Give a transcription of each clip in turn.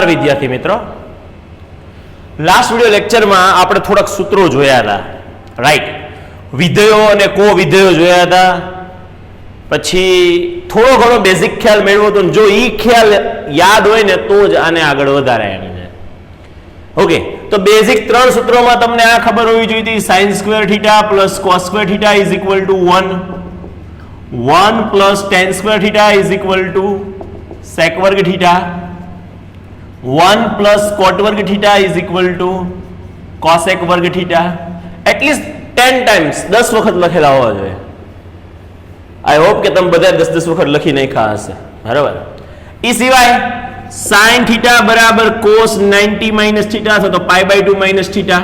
નમસ્કાર વિદ્યાર્થી મિત્રો, લાસ્ટ વિડિયો લેક્ચરમાં આપણે થોડાક સૂત્રો જોયા હતા, રાઈટ? વિધેયો અને કો વિધેયો જોયા હતા, પછી થોડો ઘણો બેઝિક ખ્યાલ મેળવ્યો હતો. જો ઈ ખ્યાલ યાદ હોય ને તો જ આને આગળ વધારાય છે. ઓકે, તો બેઝિક ત્રણ સૂત્રોમાં તમને આ ખબર હોવી જોઈએ: sin square theta plus cos square theta is equal two 1 plus tan square theta is equal to sec વર્ગ થીટા, 1 પ્લસ cot વર્ગ theta is equal two cosec વર્ગ થીટા. એટલીસ્ટ 10 ટાઈમ્સ 10 વખત લખેલા હોવા જોઈએ. આઈ હોપ કે તમે બધા 10 વખત લખી નાખ્યા હશે, બરાબર? એ સિવાય sin થીટા બરાબર cos 90 માઇનસ થીટા અથવા તો pi by 2 minus theta,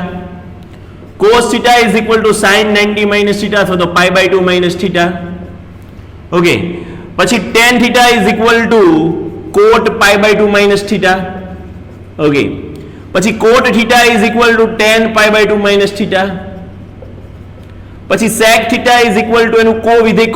cos theta is equal to sin 90 minus theta અથવા તો pi by 2 minus theta. Okay, પછી tan theta is equal to cot pi by 2 minus theta. Okay, પછી cot theta is equal to tan pi by 2 minus theta. પછી sec theta is equal to એનું કો વિધેય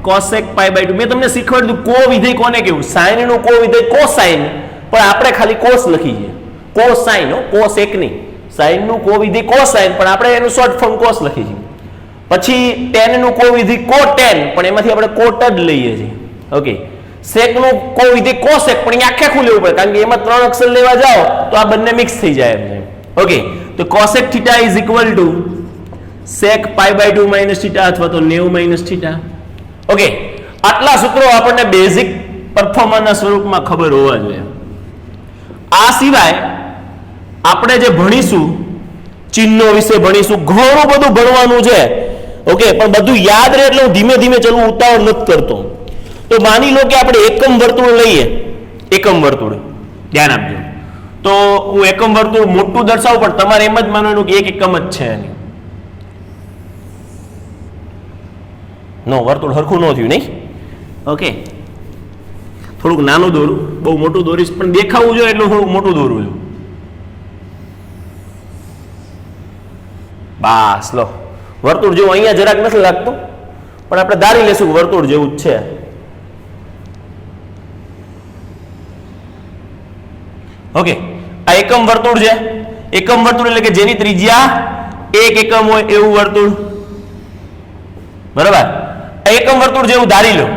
cosec pi by 2. મેં તમને શીખવાડ્યું કો વિધેય કોને કહેવું? sin નું કો વિધેય cosine, પણ આપણે ખાલી cos લખી છે, cosine, cosec નહીં. sin નું કો વિધેય cosine, પણ આપણે એનું શોર્ટ ફોર્મ cos લખી છે. પછી tan નું કો વિધેય cotan, પણ એમાંથી આપણે cot જ લઈએ છીએ. ઓકે, sec નું કો વિધેય cosec, પણ અહીંયા આખે લેવું પડે કારણ કે એમાં ત્રણ અક્ષર લેવા જાઓ તો આ બંને મિક્સ થઈ જાય એમ. ઓકે, તો cosec theta is equal to sec pi by 2 minus theta અથવા તો 90 માઇનસ થીટા. ઓકે, આટલા સૂત્રો આપણને બેઝિક પરફોર્મન્સના સ્વરૂપમાં ખબર હોવા જોઈએ. આ સિવાય આપણે જે ભણીશું, ચિહ્નો વિશે ભણીશું, ઘણું બધું ભણવાનું છે. ઓકે, પણ બધું યાદ રહે એટલે હું ધીમે ધીમે ચલવું, ઉતાવળ નથી કરતો. તો માની લો કે આપણે એકમ વર્તુળ લઈએ, એકમ વર્તુળ ધ્યાન આપજો. તો હું એકમ વર્તુળ મોટું દર્શાવું, પણ તમારે એમ જ માનવાનું કે એક એકમ જ છે એની. નો, વર્તુળ હરખું ન થયું, નહીં? ઓકે, થોડુંક નાનું દોરું, બહુ મોટું દોરીશ પણ દેખાવું જોઈએ એટલું થોડુંક મોટું દોરવું જોઈએ. બસ લો, વર્તુળ જેવું અહીંયા જરાક નથી લાગતું, પણ આપણે ધારી લેશું કે વર્તુળ જેવું જ છે. ઓકે, આ એકમ વર્તુળ છે. એકમ વર્તુળ એટલે કે જેની ત્રિજ્યા 1 એકમ હોય એવું વર્તુળ, બરાબર? એકમ વર્તુળ જેવું ધારી લો.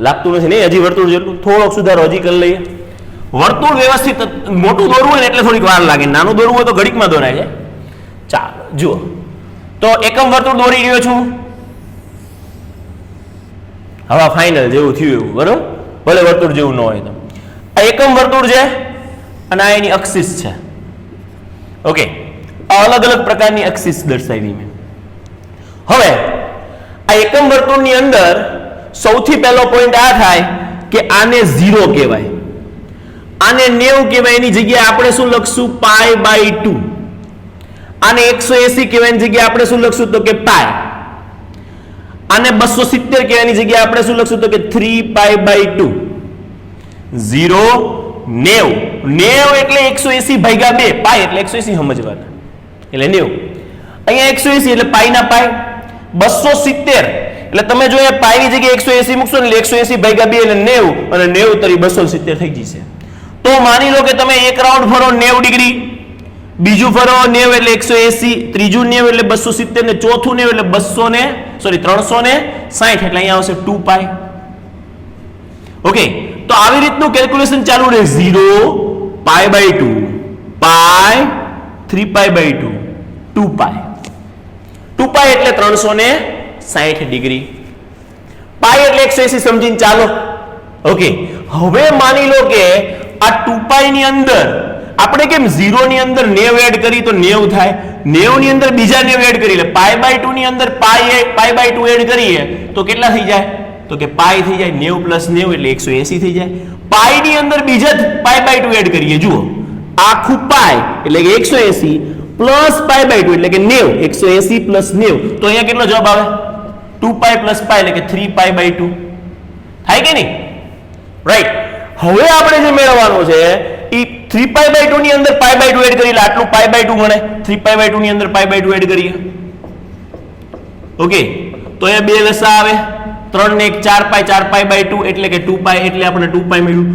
લાગતું નથી નહીં હજી વર્તુળ જેટલું, થોડોક સુધારો હજી કરી લઈએ. વર્તુળ વ્યવસ્થિત મોટું દોરવું હોય ને એટલે થોડીક વાર લાગે, નાનું દોરવું હોય તો ઘડીકમાં દોરાય છે. ચાલો જુઓ, તો એકમ વર્તુળ દોરી રહ્યો છું. હવા ફાઇનલ જેવું થયું એવું, બરોબર? ભલે વર્તુળ જેવું ન હોય તો. આ એકમ વર્તુળ છે અને આ એની અક્ષિસ છે. ઓકે, અલગ અલગ પ્રકારની અક્ષિસ દર્શાવી મેં. હવે આ એકમ વર્તુળની અંદર સૌથી પહેલો પોઈન્ટ આ થાય કે આને 0 કહેવાય, આને 90 કહેવાય. એની જગ્યાએ આપણે શું લખશું? Pi by 2. આને 180 કહેવાયની જગ્યાએ આપણે શું લખશું? તો કે પાઈ. આને 270 કહેવાની જગ્યાએ આપણે શું લખશું? તો કે 3 પાઈ બાય 2. 0 90 એટલે 180 ભાગ્યા 2, પાઈ એટલે 180 સમજવાના, એટલે 90. અહીંયા 180 એટલે પાઈ ના પાઈ. 270 એટલે તમે જો પાઈ ની જગ્યાએ 180 મૂકશો ને એટલે 180 ભાગ્યા 2 એટલે 90, અને 90 તરી 270 થઈ જશે. તો માની લો કે તમે એક રાઉન્ડ ફરો 90 ડિગ્રી, બીજું ફરો 90 એટલે 180, ત્રીજું 90 એટલે 270 ને ચોથું 90 એટલે 360 એટલે અહીંયા આવશે 2 પાઈ. ઓકે, તો આવી રીતનું કેલ્ક્યુલેશન ચાલુ રહે. 0 pi by 2, pi, 3 pi by 2, 2 પાઈ. 2 પાઈ એટલે 360 ડિગ્રી, પાઈ એટલે 180 સમજીને ચાલો. ઓકે, હવે માની લો કે આ 2 પાઈ ની અંદર આપણે કેમ 0 ની અંદર 90 એડ કરી તો 90 થાય, 90 ની અંદર બીજા 90 એડ કરી, એટલે પાઈ બાય 2 ની અંદર પાઈ બાય 2 એડ કરીએ તો કેટલા થઈ જાય? તો કે પાઈ થઈ જાય 90 પ્લસ 90 એટલે 180 થઈ જાય. પાઈ ની અંદર બીજા પાઈ બાય 2 એડ કરીએ, જુઓ આખું પાઈ એટલે કે 180 પ્લસ પાઈ બાય 2 એટલે કે 90, 180 પ્લસ 90, તો અહીંયા કેટલો જવાબ આવે? 2 પાઈ પ્લસ પાઈ એટલે કે 3 પાઈ બાય 2 થાય કે નહીં? રાઈટ. હવે આપણે જે મેળવવાનું છે એ 3 પાઈ બાય 2 ની અંદર પાઈ બાય 2 એડ કરી એટલે આટલું પાઈ બાય 2 મળે. 3 પાઈ બાય 2 ની અંદર પાઈ બાય 2 એડ કરીએ. ઓકે, તો અહીંયા બે લસા આવે, 3 ને 1 4 પાઈ 4 પાઈ બાય 2 એટલે કે 2 પાઈ એટલે આપણે 2 પાઈ મળ્યું.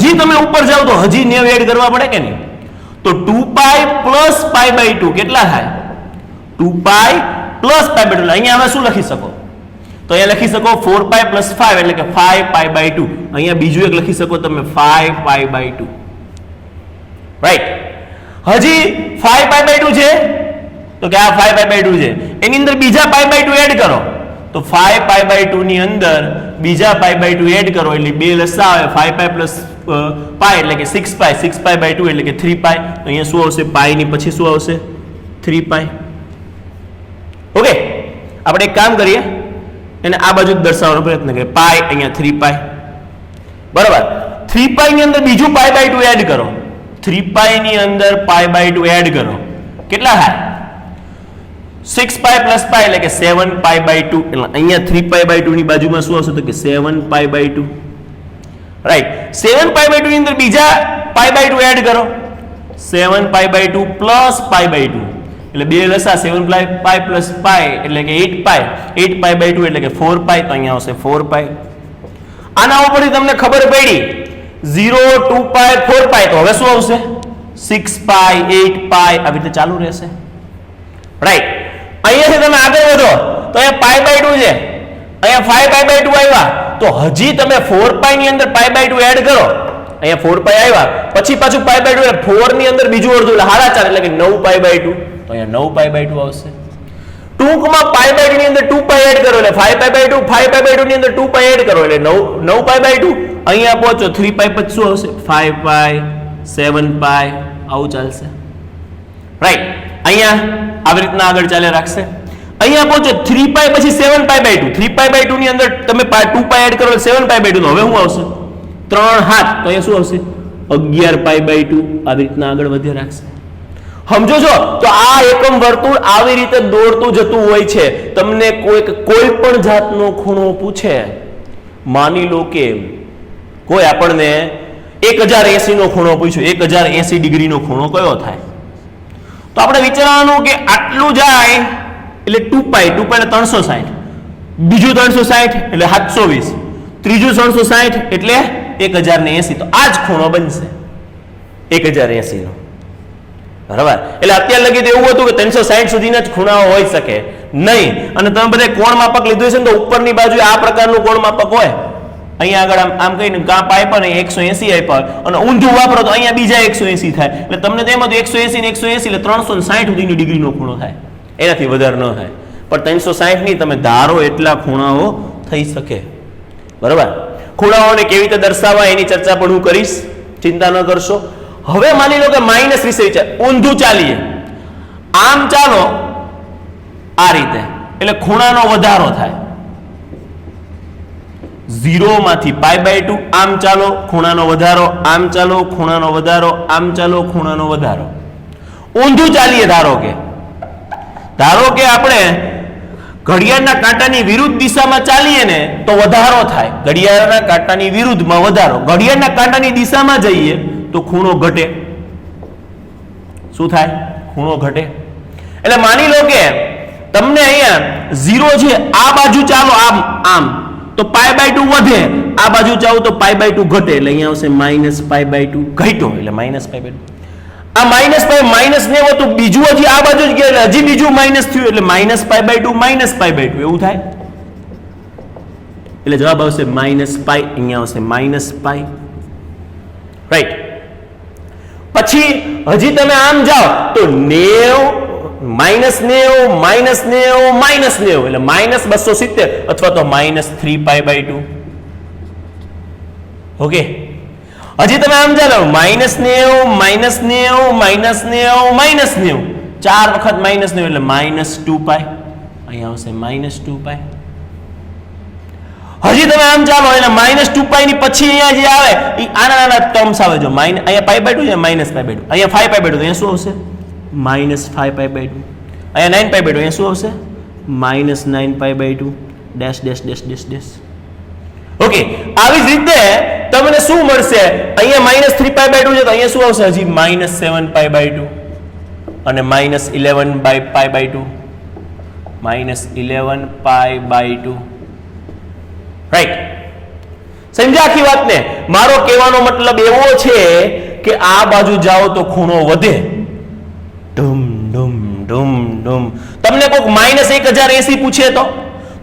હજી તમે ઉપર જાઓ તો હજી 9 એડ કરવા પડે કે નહીં? તો 2 પાઈ પ્લસ પાઈ બાય 2 કેટલા થાય? 2 પાઈ પ્લસ પાઈ બાય 2. અહીંયા હવે શું લખી શકો? તો અહીંયા લખી શકો 4 પાઈ પ્લસ 5 એટલે કે 5 પાઈ બાય 2. અહીંયા બીજું એક લખી શકો તમે 5 પાઈ બાય 2. રાઈટ. હજી 5 પાઈ બાય 2 છે તો કે આ 5 પાઈ બાય 2 છે, એની અંદર બીજા પાઈ બાય 2 એડ કરો તો 5 પાઈ બાય 2 ની અંદર બીજા પાઈ બાય 2 એડ કરો એટલે બે લસા આવે 5 પાઈ પ્લસ પાઈ એટલે કે 6 પાઈ, 6 પાઈ બાય 2 એટલે કે 3 પાઈ. તો અહીંયા શું આવશે? પાઈ ની પછી શું આવશે? 3 પાઈ. ઓકે, આપણે એક કામ કરીએ, એને આ બાજુ દર્શાવવાનો પ્રયત્ન કરીએ. પાઈ અહીંયા 3 પાઈ, બરાબર. 3 પાઈ ની અંદર બીજું પાઈ બાય 2 એડ કરો. 3 પાઈ ની અંદર પાઈ બાય 2 એડ કરો, કેટલા થાય? 6 પાઈ પ્લસ પાઈ એટલે કે 7 પાઈ બાય 2. એટલે અહીંયા 3 પાઈ બાય 2 ની બાજુમાં શું આવશે? તો કે 7 pi by 2. Right. 7 pi by 2 ની અંદર બીજા પાઈ બાય 2 એડ કરો. 7 pi by 2 plus pi by 2 એટલે બે લસા 7 પાઈ પ્લસ પાઈ એટલે કે 8 પાઈ. 8 પાઈ બાય 2 એટલે કે 4 પાઈ. તો અહીંયા આવશે 4 પાઈ. આના ઉપરથી તમને ખબર પડી 0 2 પાઈ 4 પાઈ. તો હવે શું આવશે? 6 પાઈ 8 પાઈ આવી રીતે ચાલુ રહેશે. રાઈટ. અહીંયાથી તમે આગળ વધો તો અહીંયા પાઈ બાય 2 છે, અહીંયા 5 પાઈ બાય 2 આવ્યા તો હજી તમે 4 પાઈ ની અંદર પાઈ બાય 2 એડ કરો. અહીંયા 4 પાઈ આવ્યા પછી પાછું પાઈ બાય 2 એટલે 4 ની અંદર બીજું અડધું એટલે 4.5 એટલે કે 9 પાઈ બાય 2. તો અહીંયા 9 પાઈ બાય 2 આવશે. ટૂંકમાં પાઈ બાય 2 ની અંદર 2 પાઈ એડ કરો એટલે 5 પાઈ બાય 2, 5 પાઈ બાય 2 ની અંદર 2 પાઈ એડ કરો એટલે 9 પાઈ બાય 2. અહીંયા પહોંચો 3 પાઈ પછી શું આવશે? 5 પાઈ 7 પાઈ આવું ચાલશે. રાઈટ. અહીંયા આવી રીતના આગળ ચાલે રાખશે. અહીંયા પહોંચો 3 પાઈ પછી 7 પાઈ બાય 2. 3 પાઈ બાય 2 ની અંદર તમે 2 પાઈ એડ કરો એટલે 7 પાઈ બાય 2. તો હવે શું આવશે? 3 હાથ. તો અહીંયા શું આવશે? 11 પાઈ બાય 2 આવી રીતના આગળ વધ્યા રાખશે. સમજો છો? તો આ એકમ વર્તુળ આવી રીતે દોડતું જતું હોય છે. તમને કોઈ પણ જાતનો ખૂણો પૂછે, માની લો કે કોઈ આપણને 1080 નો ખૂણો પૂછ્યો, 1080 ડિગ્રીનો ખૂણો કયો થાય? તો આપણે વિચારવાનું કે આટલું જાય એટલે 2 પાઈ એટલે 360, બીજું 360 એટલે 720, ત્રીજું 360 એટલે 1080. તો આ જ ખૂણો બનશે 1080 નો. બરાબર. એટલે અત્યાર લગી તો એવું હતું કે 360 સુધીના જ ખૂણાઓ હોઈ શકે નહીં. અને તમે બધા કોણ માપક લીધું છે ને તો ઉપરની બાજુ આ પ્રકારનું કોણ માપક હોય. અહીંયા આગળ આમ કહીને કાપ આપ્યા ને 180 આપ્યા અને ઊંધું વાપરો તો અહીંયા બીજા 180 થાય. એટલે તમને તો એમાં 180 ને 180 એટલે 360 સુધીની ડિગ્રીનો ખૂણો થાય, એનાથી વધારે ન થાય. પણ 360 ની તમે ધારો એટલા ખૂણાઓ થઈ શકે. બરાબર. ખૂણાઓને કેવી રીતે દર્શાવવા એની ચર્ચા પણ હું કરીશ, ચિંતા ન કરશો. હવે માની લો કે માઇનસ વિશે વિચાર, ઊંધું ચાલીએ, આમ ચાલો આ રીતે એટલે ખૂણાનો વધારો થાય. 0 માંથી પાઈ બાય 2 આમ ચાલો ખૂણાનો વધારો, આમ ચાલો ખૂણાનો વધારો, આમ ચાલો ખૂણાનો વધારો. ઊંધું ચાલીએ ધારો કે આપણે ઘડિયાળના કાંટાની વિરુદ્ધ દિશામાં ચાલીએ ને તો વધારો થાય. ઘડિયાળના કાંટાની વિરુદ્ધમાં વધારો. ઘડિયાળના કાંટાની દિશામાં જઈએ તો ખૂણો ઘટે. શું થાય? ખૂણો ઘટે. એટલે માની લો કે તમને અહીંયા 0 છે, આ બાજુ ચાલો આમ તો પાઈ બાય 2 વધે, આ બાજુ ચાલો તો પાઈ બાય 2 ઘટે. એટલે અહીંયા આવશે માઇનસ પાઈ બાય 2 ઘટ્યો એટલે માઇનસ પાઈ બાય 2. આ માઇનસ પાઈ માઇનસ ને હતું બીજું હજી આ બાજુ જ ગયા એટલે હજી બીજું માઇનસ થયું એટલે માઇનસ પાઈ બાય 2 માઇનસ પાઈ બાય 2 એવું થાય. એટલે જવાબ આવશે માઇનસ પાઈ. અહીંયા આવશે માઇનસ પાઈ. રાઈટ. પછી હજી તમે આમ જાઓ તો 90 માઇનસ 90 માઇનસ 90 માઇનસ 90 એટલે માઇનસ 270 અથવા તો માઇનસ 3 પાઈ બાય 2. ઓકે. હજી તમે આમ ચાલો માઇનસ 90 માઇનસ 90 માઇનસ 90 માઇનસ 90 4 વખત માઇનસ 90 એટલે માઇનસ 2 પાઈ. અહીંયા આવશે માઇનસ 2 પાઈ. હજી તમે આમ ચાલો એટલે માઇનસ 2 પાઈ ની પછી અહીંયા જે આવે એ આના નાના ટર્મ્સ આવે. જો અહીંયા પાઈ બાય 2 છે, માઇનસ પાઈ બાય 2, અહીંયા 5 પાઈ બાય 2, અહીંયા શું આવશે? Minus 5 pi by 2. અહીંયા 9 પાઈ બાય 2, અહીંયા શું આવશે? Minus 9 pi by 2 dash dash dash dash dash. Okay. આવી જ રીતે તમને શું મળશે? અહીંયા માઇનસ 3 પાઈ બાય 2 છે તો અહીંયા શું આવશે? હજી માઇનસ 7 પાઈ બાય 2 અને minus 11 pi by 2, minus 11 pi by 2. Right, સમજ્યા આખી વાતને? મારો કહેવાનો મતલબ એવો છે કે આ બાજુ જાઓ તો ખૂણો વધે. ડુમ ડુમ ડુમ ડુમ. તમને કોઈક -1080 પૂછે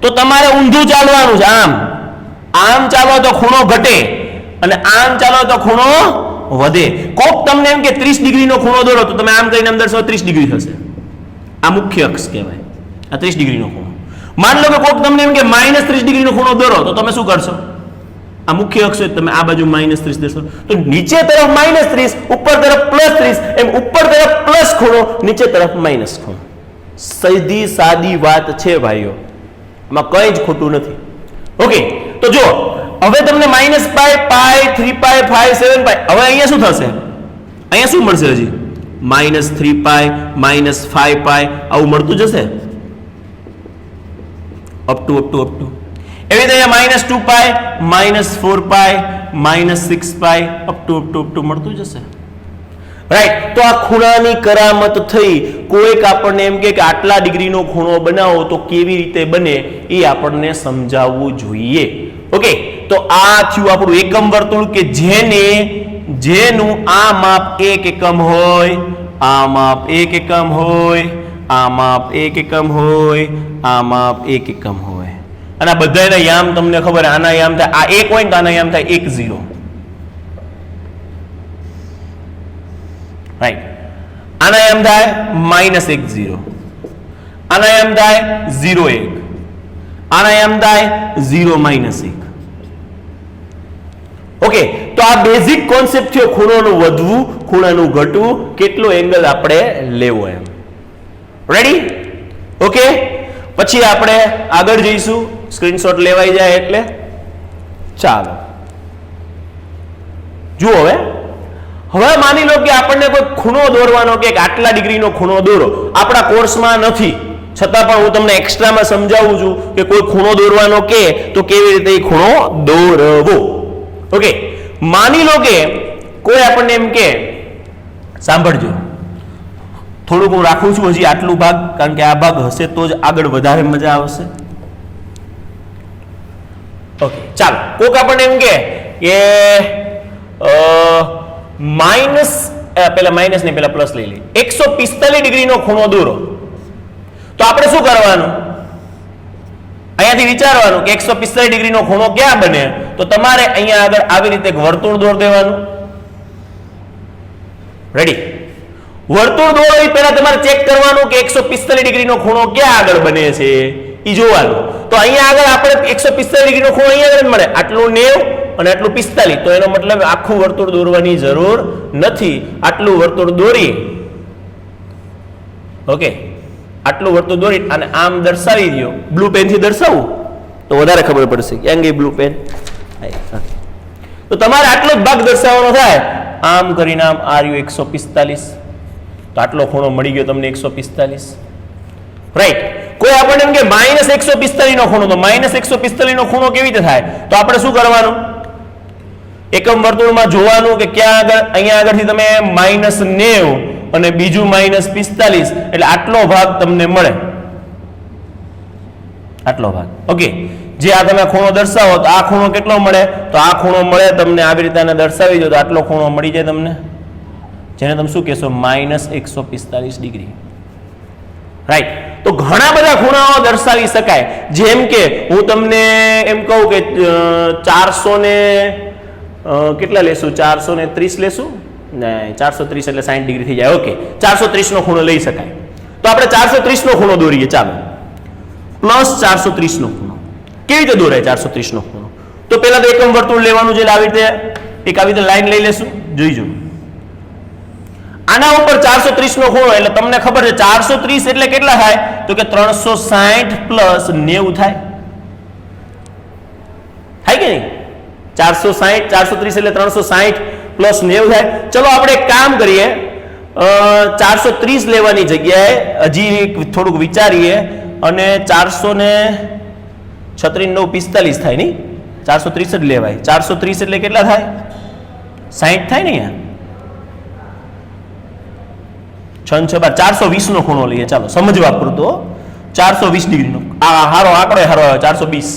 તો તમારે ઊંધું ચાલવાનું છે. આમ ચાલો તો ખૂણો ઘટે અને આમ ચાલો તો ખૂણો વધે. કોક તમને એમ કે 30 ડિગ્રીનો ખૂણો દોરો તો તમે આમ કરીને આમ દર્શાવો 30 ડિગ્રી થશે. આ મુખ્ય અક્ષ કહેવાય, આ 30 ડિગ્રીનો ખૂણો. માન લો કે કોક તમને એમ કે -30 ડિગ્રીનો ખૂણો દોરો તો તમે શું કરશો? આ મુખ્ય અક્ષ તમે આ બાજુ -30 દર્શાવો તો નીચે તરફ -30, ઉપર તરફ +30, એમ ઉપર તરફ પ્લસ ખૂણો, નીચે તરફ માઇનસ ખૂણો. સીધી સાદી વાત છે ભાઈઓ, એમાં કંઈ જ ખોટું નથી. ઓકે, તો જો હવે તમને -π, π, 3π, 5, 7π, હવે અહીંયા શું થશે? અહીંયા શું મળશે? હજી -3π, -5π આવું મળતું જશે અપ ટુ એવી રીતે અહીંયા -2π, -4π, -6π અપ ટુ મળતું જશે. રાઈટ, તો આ ખૂણાની કરામત થઈ. કોઈક આપણને એમ કે આટલા ડિગ્રીનો ખૂણો બનાવો તો કેવી રીતે બને એ આપણને સમજાવવું જોઈએ. ઓકે, તો આ થયું આપણું એકમ વર્તુળ કે જેનું આ માપ 1 એકમ હોય, આ માપ 1 એકમ હોય, આ માપ 1 એકમ હોય, આ માપ 1 એકમ હોય. અને આ બધાના યામ તમને ખબર, આના યામ થાય આ 1 હોય ને તો આના યામ થાય 1 0. રાઈટ, આના યામ થાય -1 0, આના યામ થાય 0 1, આના યામ થાય 0 -1. ઓકે, તો આ બેઝિક કોન્સેપ્ટ થયો ખૂણોનું વધવું, ખૂણાનું ઘટવું, કેટલો એંગલ આપણે લેવો એમ. રેડી? ઓકે, પછી આપણે આગળ જઈશું. સ્ક્રીનશોટ લેવાઈ જાય એટલે ચાલો જુઓ. હવે માની લો કે આપણને કોઈ ખૂણો દોરવાનો કે આટલા ડિગ્રીનો ખૂણો દોરો, આપણા કોર્સમાં નથી છતાં પણ હું તમને એક્સ્ટ્રામાં સમજાવું છું કે કોઈ ખૂણો દોરવાનો કે તો કેવી રીતે એ ખૂણો દોરવો. ઓકે, માની લો કે કોઈ આપણને એમ કે, સાંભળજો થોડુંક હું રાખું છું હજી આટલું ભાગ, કારણ કે આ ભાગ હશે તો જ આગળ વધારે મજા આવશે. ઓકે, ચાલો કોક આપણને એમ કે પેલા માઇનસ ને પેલા પ્લસ લઈ લઈએ, 145 ડિગ્રીનો ખૂણો દોરો. તો આપણે શું કરવાનું? અહીંયાથી વિચારવાનું કે 145 ડિગ્રીનો ખૂણો ક્યાં બને? તો તમારે અહીંયા આગળ આવી રીતે એક વર્તુળ દોર દેવાનું. રેડી? વર્તુળ દોરો એ પહેલા તમારે ચેક કરવાનું કે 145 ડિગ્રીનો ખૂણો ક્યાં આગળ બને છે એ જોવાનું. તો અહીંયા આગળ આપણે 145 ડિગ્રીનો ખૂણો અહીંયા આગળ મળે, આટલું 90 અને આટલું 45. તો એનો મતલબ આખું વર્તુળ દોરવાની જરૂર નથી. આટલું વર્તુળ દોરી, ઓકે, આટલું વર્તુળ દોરી અને આમ દર્શાવી દો. બ્લુ પેન થી દર્શાવું તો વધારે ખબર પડશે. ક્યાં ગઈ બ્લુ પેન? તો તમારે આટલો જ ભાગ દર્શાવવાનો થાય. આમ કરીને આમ આર્યુ 145, તો આટલો ખૂણો મળી ગયો તમને 145. રાઈટ? કોઈ આપણને એમ કે -145 નો ખૂણો, તો -145 નો ખૂણો કેવી રીતે થાય? તો આપણે શું કરવાનું? એકમ વર્તુળમાં જોવાનું કે ક્યાં આગળ, અહીંયા આગળથી તમે -90 અને બીજું -45, એટલે આટલો ભાગ તમને મળે, આટલો ભાગ. ઓકે, જે આ તમે ખૂણો દર્શાવો તો આ ખૂણો કેટલો મળે? તો આ ખૂણો મળે તમને આવી રીતે દર્શાવી દો તો આટલો ખૂણો મળી જાય તમને, જેને તમે શું કહેશો? -145 ડિગ્રી. રાઈટ? તો ઘણા બધા ખૂણાઓ દર્શાવી શકાય. જેમ કે હું તમને એમ કહું કે 400 ને કેટલા લેશું? 430 લેશું? નહીં, 430 એટલે 60 ડિગ્રી થઈ જાય. ઓકે, 430 નો ખૂણો લઈ શકાય. તો આપણે 430 નો ખૂણો દોરીએ. ચાલો, +430 નો ખૂણો કેવી રીતે દોરાય? 430 નો ખૂણો તો પહેલા તો એકમ વર્તુળ લેવાનું છે, આવી રીતે એક આવી રીતે લાઈન લઈ લેશું. જોઈજો, આના ઉપર 430 નો ખૂણો એટલે તમને ખબર છે 430 એટલે કેટલા થાય? તો કે 360 + 90 થાય. થાય કે નહીં? 460 430 એટલે 360 + 90 થાય. ચલો આપણે એક કામ કરીએ, 430 લેવાની જગ્યાએ હજી થોડુંક વિચારીએ અને 436 9 45 થાય નહીં? 430 જ લેવાય. 430 એટલે કેટલા થાય? 60 થાય ને યાર. 6 × 420 નો ખૂણો લઈએ. ચાલો સમજવા પૂરતો 420 ડિગ્રીનો. આ હારો આંકડો હારો આવે 420.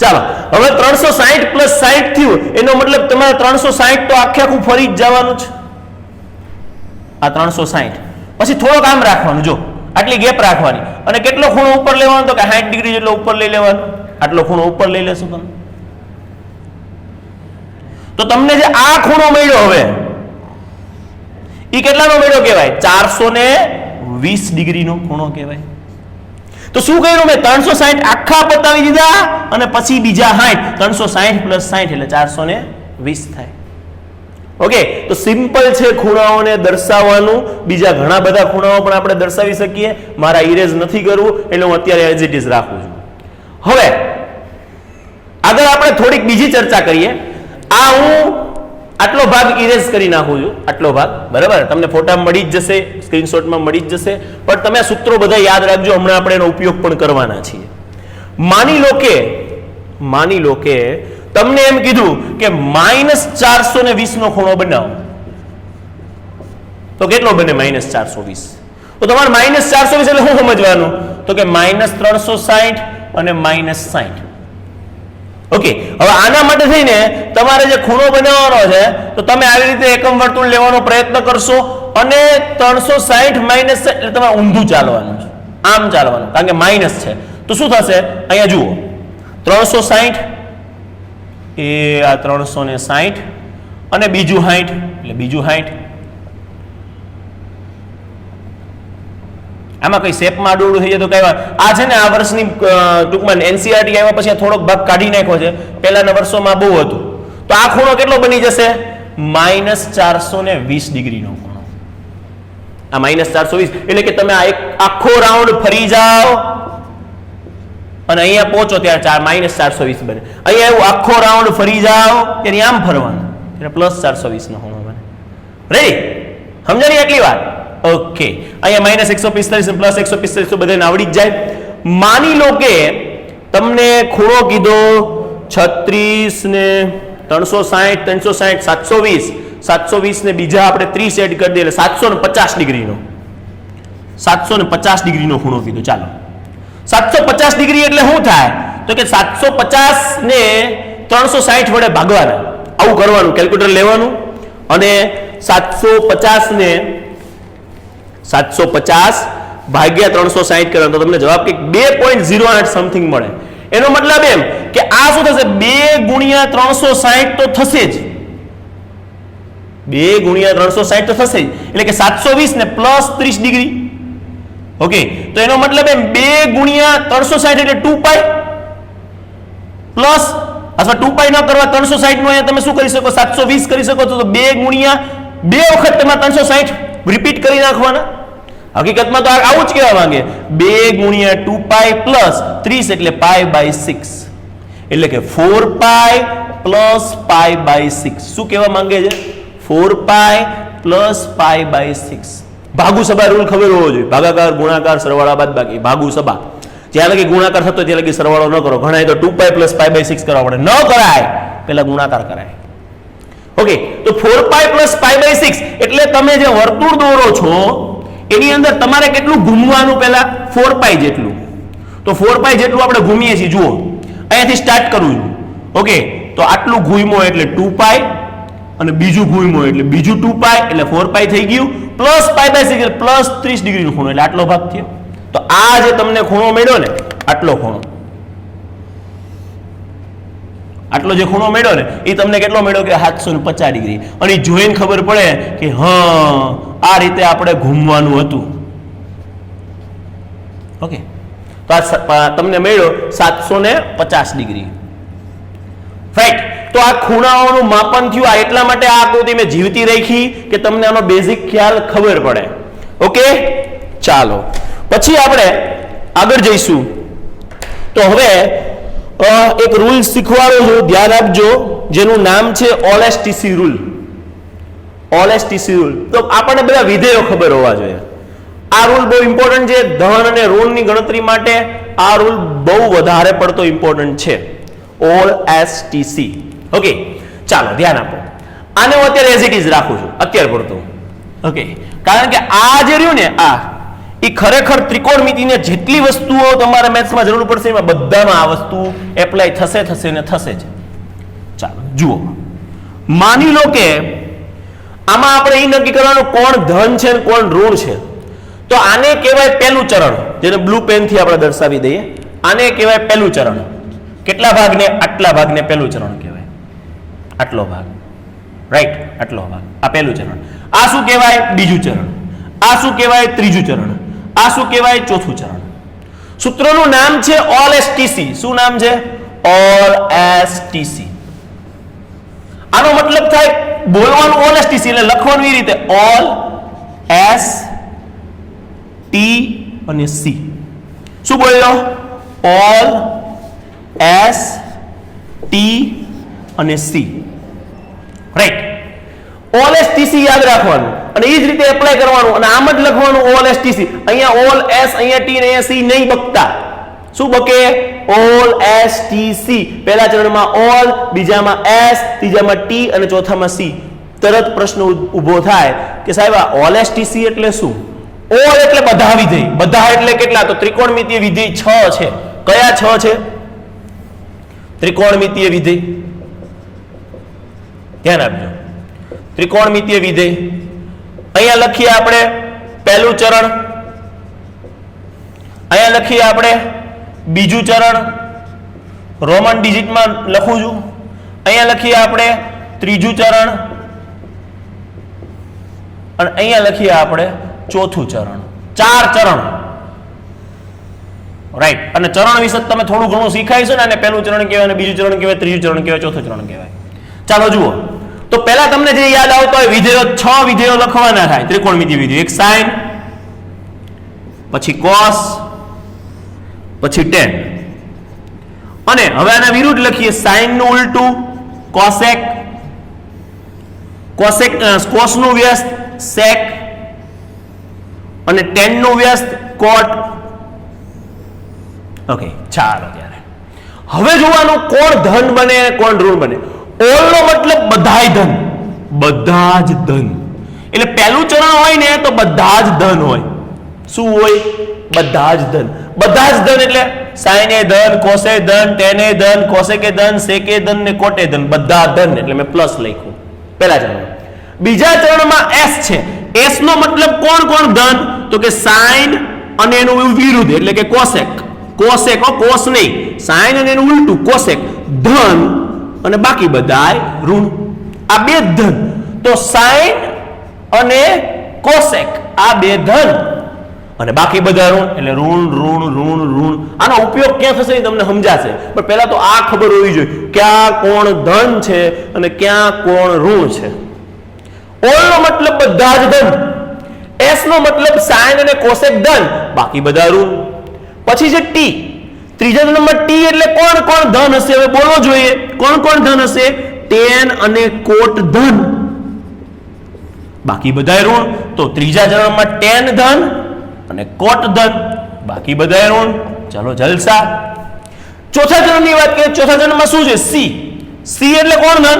ચાલો હવે 360 પ્લસ 60 થયું એનો મતલબ તમારે 360 તો આખે આખું ફરી જ જવાનું છે આ 360 પછી થોડોક આમ રાખવાનું જો આટલી ગેપ રાખવાની અને કેટલો ખૂણો ઉપર લેવાનો તો કે 60 ડિગ્રી જેટલો ઉપર લઈ લેવાનો આટલો ખૂણો ઉપર લઈ લેશું તમે તો તમને જે આ ખૂણો મળ્યો હવે ઈ કેટલાનો મળ્યો કહેવાય 420 ડિગ્રીનો ખૂણો કહેવાય તો શું કર્યું મેં 360 આખા બતાવી દીધા અને પછી બીજા 60 360 પ્લસ 60 એટલે 420 થાય ઓકે તો સિમ્પલ છે ખૂણાઓને દર્શાવવાનું બીજા ઘણા બધા ખૂણાઓ પણ આપણે દર્શાવી શકીએ મારા ઇરેઝ નથી કરવું એટલે હું અત્યારે એઝ ઇટ ઇઝ રાખું છું હવે આગળ આપણે થોડીક બીજી ચર્ચા કરીએ આ હું આટલો ભાગ ઇરેઝ કરી નાખું છું આટલો ભાગ બરાબર તમને ફોટા મળી જ જશે સ્ક્રીનશોટમાં મળી જ જશે પણ તમે આ સૂત્રો બધા યાદ રાખજો હમણાં આપણે એનો ઉપયોગ પણ કરવાના છીએ માની લો કે તમને એમ કીધું કે -420 નો ખૂણો બનાવો તો કેટલો બને -420 તો તમારે -420 એટલે શું સમજવાનું તો કે -360 અને -60 ઓકે હવે આના માટે થઈને તમારે જે ખૂણો બનાવવાનો છે તો તમે આવી રીતે એકમ વર્તુળ લેવાનો પ્રયત્ન કરશો અને 360 માઇનસ એટલે તમારે ઊંધું ચાલવાનું છે આમ ચાલવાનું કારણ કે માઇનસ છે તો શું થશે અહીંયા જુઓ 360 એ આ 360 અને બીજું 60 એટલે બીજું 60 આમાં કઈ શેપમાં આડું થઈ જાય તો કઈ આ છે ને આ વર્ષની ટૂંકમાં એનસીઆરટી આવ્યા પછી થોડોક ભાગ કાઢી નાખ્યો છે પહેલાના વર્ષોમાં બહુ હતું તો આ ખૂણો કેટલો બની જશે -420 ડિગ્રીનો ખૂણો આ -420 એટલે કે તમે આ એક આખો રાઉન્ડ ફરી જાઓ અને અહીંયા પહોંચો ત્યારે -420 બને અહીંયા એવું આખો રાઉન્ડ ફરી જાઓ ત્યારે આમ ફરવાનું એટલે +420 નો ખૂણો બને રેડી સમજાણી એટલી વાત ઓકે અહીંયા -145 અને +145 તો બધાને આવડી જ જાય માની લો કે તમને ખૂણો કીધો 36 ને 360 360 720 ને બીજા આપણે 30 એડ કરી દઈએ એટલે 750 ડિગ્રીનો 750 ડિગ્રીનો ખૂણો કીધો ચાલો 750 ડિગ્રી એટલે શું થાય તો કે 750 ને 360 વડે ભાગવાના આવું કરવાનું કેલ્ક્યુલેટર લેવાનું અને 750 ને 750 ભાગ્યા 360 કરવાનું તો તમને જવાબ કંઈક 2.08 સમથિંગ મળે એનો મતલબ એમ કે આ શું થશે 2 ગુણ્યા 360 તો થશે જ 2 ગુણ્યા 360 તો થશે જ એટલે કે 720 ને +30 ડિગ્રી ઓકે તો એનો મતલબ એમ 2 ગુણ્યા 360 એટલે 2π પ્લસ અથવા 2π ન કરવા 360 નો અહીંયા તમે શું કરી શકો 720 કરી શકો તો 2 ગુણ્યા 2 વખત તમારે 360 રિપીટ કરી નાખવાના હકીકતમાં તો આવું જ કહેવા માંગે 2 ગુણ્યા 2π પ્લસ 30 એટલે π/6 એટલે કે 4π પ્લસ π/6 શું કહેવા માંગે છે 4π પ્લસ π/6 ભાગુ સભા રૂલ ખબર હોવો જોઈએ ભાગાકાર ગુણાકાર સરવાળા બાદબાકી ભાગુ સભા જ્યાં લગી ગુણાકાર થતો ત્યાં લગી સરવાળો ન કરો ઘણા તો 2π પ્લસ π/6 કરવા પડે ન કરાય પેલા ગુણાકાર કરાય ઓકે તો 4π પ્લસ π/6 એટલે તમે જે વર્તુળ દોરો છો એની અંદર તમારે કેટલું ઘૂમવાનું પહેલા 4π જેટલું તો 4π જેટલું આપણે ઘૂમીએ છીએ જુઓ અહીંયાથી સ્ટાર્ટ કરું છું ઓકે તો આટલું ઘૂમો એટલે 2π અને બીજું ઘૂમો એટલે બીજું 2π એટલે 4π થઈ ગયું પ્લસ π/6 એટલે પ્લસ 30 ડિગ્રીનો ખૂણો એટલે આટલો ભાગ થયો તો આ જે તમને ખૂણો મળ્યો ને આટલો ખૂણો આટલો જે ખૂણો મળ્યો ને એ તમને કેટલો મળ્યો કે 750 ડિગ્રી અને જોઈને ખબર પડે કે હા આ રીતે આપણે ઘૂમવાનું હતું ઓકે તો આ તમને મળ્યો 750 ડિગ્રી રાઈટ તો આ ખૂણાઓનું માપન થયું આ એટલા માટે આ આકૃતિ મેં જીવતી રાખી કે તમને આનો બેઝિક ખ્યાલ ખબર પડે ઓકે ચાલો પછી આપણે આગળ જઈશું તો હવે એક રૂલ શીખવાડો છું ધ્યાન આપજો જેનું નામ છે ઓલેસ્ટીસી રૂલ ઓલેસ્ટીસી રૂલ તો આપણને બધા વિધેયો ખબર હોવા જોઈએ આ રૂલ બહુ ઇમ્પોર્ટન્ટ છે ધન અને ઋણની ગણતરી માટે આ રૂલ બહુ વધારે પડતો ઇમ્પોર્ટન્ટ છે ઓલેસ્ટીસી ઓકે ચાલો ધ્યાન આપો આને હું અત્યારે એઝ ઇટ ઇઝ રાખું છું અત્યારે પડતું ઓકે કારણ કે આ જે રહ્યું ને આ એ ખરેખર ત્રિકોણમિતિને જેટલી વસ્તુઓ તમારે મેથ્સમાં જરૂર પડશે એમાં બધામાં આ વસ્તુ એપ્લાય થશે ને થશે જ. ચાલો જુઓ, માની લો કે આમાં આપણે એ નક્કી કરવાનું કોણ ધન છે ને કોણ ઋણ છે. તો આને કહેવાય પહેલું ચરણ, જેને બ્લુ પેન થી આપણે દર્શાવી દઈએ. આને કહેવાય પહેલું ચરણ. કેટલા ભાગને? આટલા ભાગને પહેલું ચરણ કહેવાય. આટલો ભાગ, રાઈટ, આટલો ભાગ, આ પહેલું ચરણ. આ શું કહેવાય? બીજું ચરણ. આ શું કહેવાય? ત્રીજું ચરણ. આ શું કહેવાય? ચોથું ચરણ. સૂત્રનું નામ છે ઓલ એસટીસી. શું નામ છે? All STC. આનો મતલબ થાય બોલવાનું ઓલ એસટીસી એટલે લખવાનું એ રીતે ઓલ એસ ટી અને સી. શું બોલ્યો? ઓલ એસ ટી અને સી, રાઈટ. ઓલ એસટીસી યાદ રાખવાનું અને એ જ રીતે એપ્લાય કરવાનું અને આમ જ લખવાનું ઓલ એસટીસી. અહીંયા ઓલ એસ, અહીંયા ટી અને અહીંયા સી નહીં બકતા. શું બકે? All S T C. પહેલા ચરણમાં ઓલ, બીજામાં એસ, ત્રીજામાં ટી અને ચોથામાં સી. તરત પ્રશ્ન ઊભો થાય કે સાહેબ આ ઓલ એસ ટી સી એટલે શું? ઓલ એટલે બધા વિધેય. બધા એટલે કેટલા? તો ત્રિકોણમિતીય વિધેય 6 છે. કયા 6 છે? ત્રિકોણમિતીય વિધેય. ધ્યાન આપજો. ત્રિકોણમિતીય વિધેય અહીંયા લખીએ આપણે પહેલું ચરણ, અહીંયા લખીએ આપણે બીજું ચરણ, રોમન ડિજિટમાં લખું છું. અહીંયા લખીએ આપણે ત્રીજું ચરણ અને અહીંયા લખીએ આપણે ચોથું ચરણ. 4 ચરણ, રાઈટ. અને ચરણ વિશે તમે થોડું ઘણું શીખાઈશું ને, અને પહેલું ચરણ કહેવાય, અને બીજું ચરણ કહેવાય, ત્રીજું ચરણ કહેવાય, ચોથું ચરણ કહેવાય. ચાલો જુઓ. તો પહેલા તમને જે યાદ આવતો હોય વિધેયો, 6 વિધેયો લખવાના થાય ત્રિકોણમિતિય વિધેય. એક સાઇન, પછી કોસ, પછી ટેન. અને હવે આના વિરુદ્ધ લખીએ. સાઇન નું ઉલટું કોસેક, કોસેક કોસ નું વ્યસ્ત સેક અને ટેન નું વ્યસ્ત કોટ. ઓકે, ચાલો ત્યારે હવે જોવાનું કોણ ધન બને કોણ ઋણ બને. ઓલ નો મતલબ બધાય ધન, બધા જ ધન. એટલે પહેલું ચરણ હોય ને તો બધા જ ધન હોય. શું હોય? બધા જ ધન. બધા જ ધન એટલે સાઇને ધન, કોસે ધન, ટેને ધન, કોસેકે ધન, સેકે ધન ને કોટે ધન. બધા ધન એટલે મેં પ્લસ લખ્યું પહેલા ચરણમાં. બીજા ચરણમાં એસ છે. એસ નો મતલબ કોણ કોણ ધન? તો કે સાઇન અને એનું વિરુદ્ધ એટલે કે કોસેક. કોસેક, કોસ નહીં, સાઇન અને એનું ઉલટું કોસેક. ધન અને બાકી બધાય ઋણ. આ બે ધન. તો સાઇન અને કોસેક આ બે ધન અને બાકી બધા ઋણ એટલે ઋણ ઋણ ઋણ ઋણ. આનો ઉપયોગ ક્યાં થશે તમને સમજાશે, પણ પહેલા તો આ ખબર હોવી જોઈએ ક્યાં કોણ ધન છે અને ક્યાં કોણ ઋણ છે. ઓલ નો મતલબ બધા જ ધન, એસ નો મતલબ સાઇન અને કોસેક ધન, બાકી બધા ઋણ. પછી છે ટી. ત્રીજા નંબર ટી એટલે કોણ કોણ ધન હશે? હવે બોલવો જોઈએ કોણ કોણ ધન હશે? ટેન અને કોટ ધન, બાકી બધા ઋણ. તો ત્રીજા ચરણમાં ટેન ધન અને કોટ ધન, બાકી બધા ઋણ. ચાલો જલસા. ચોથા ચરણની વાત કરીએ. ચોથા ચરણમાં શું છે? સી. સી એટલે કોણ ધન?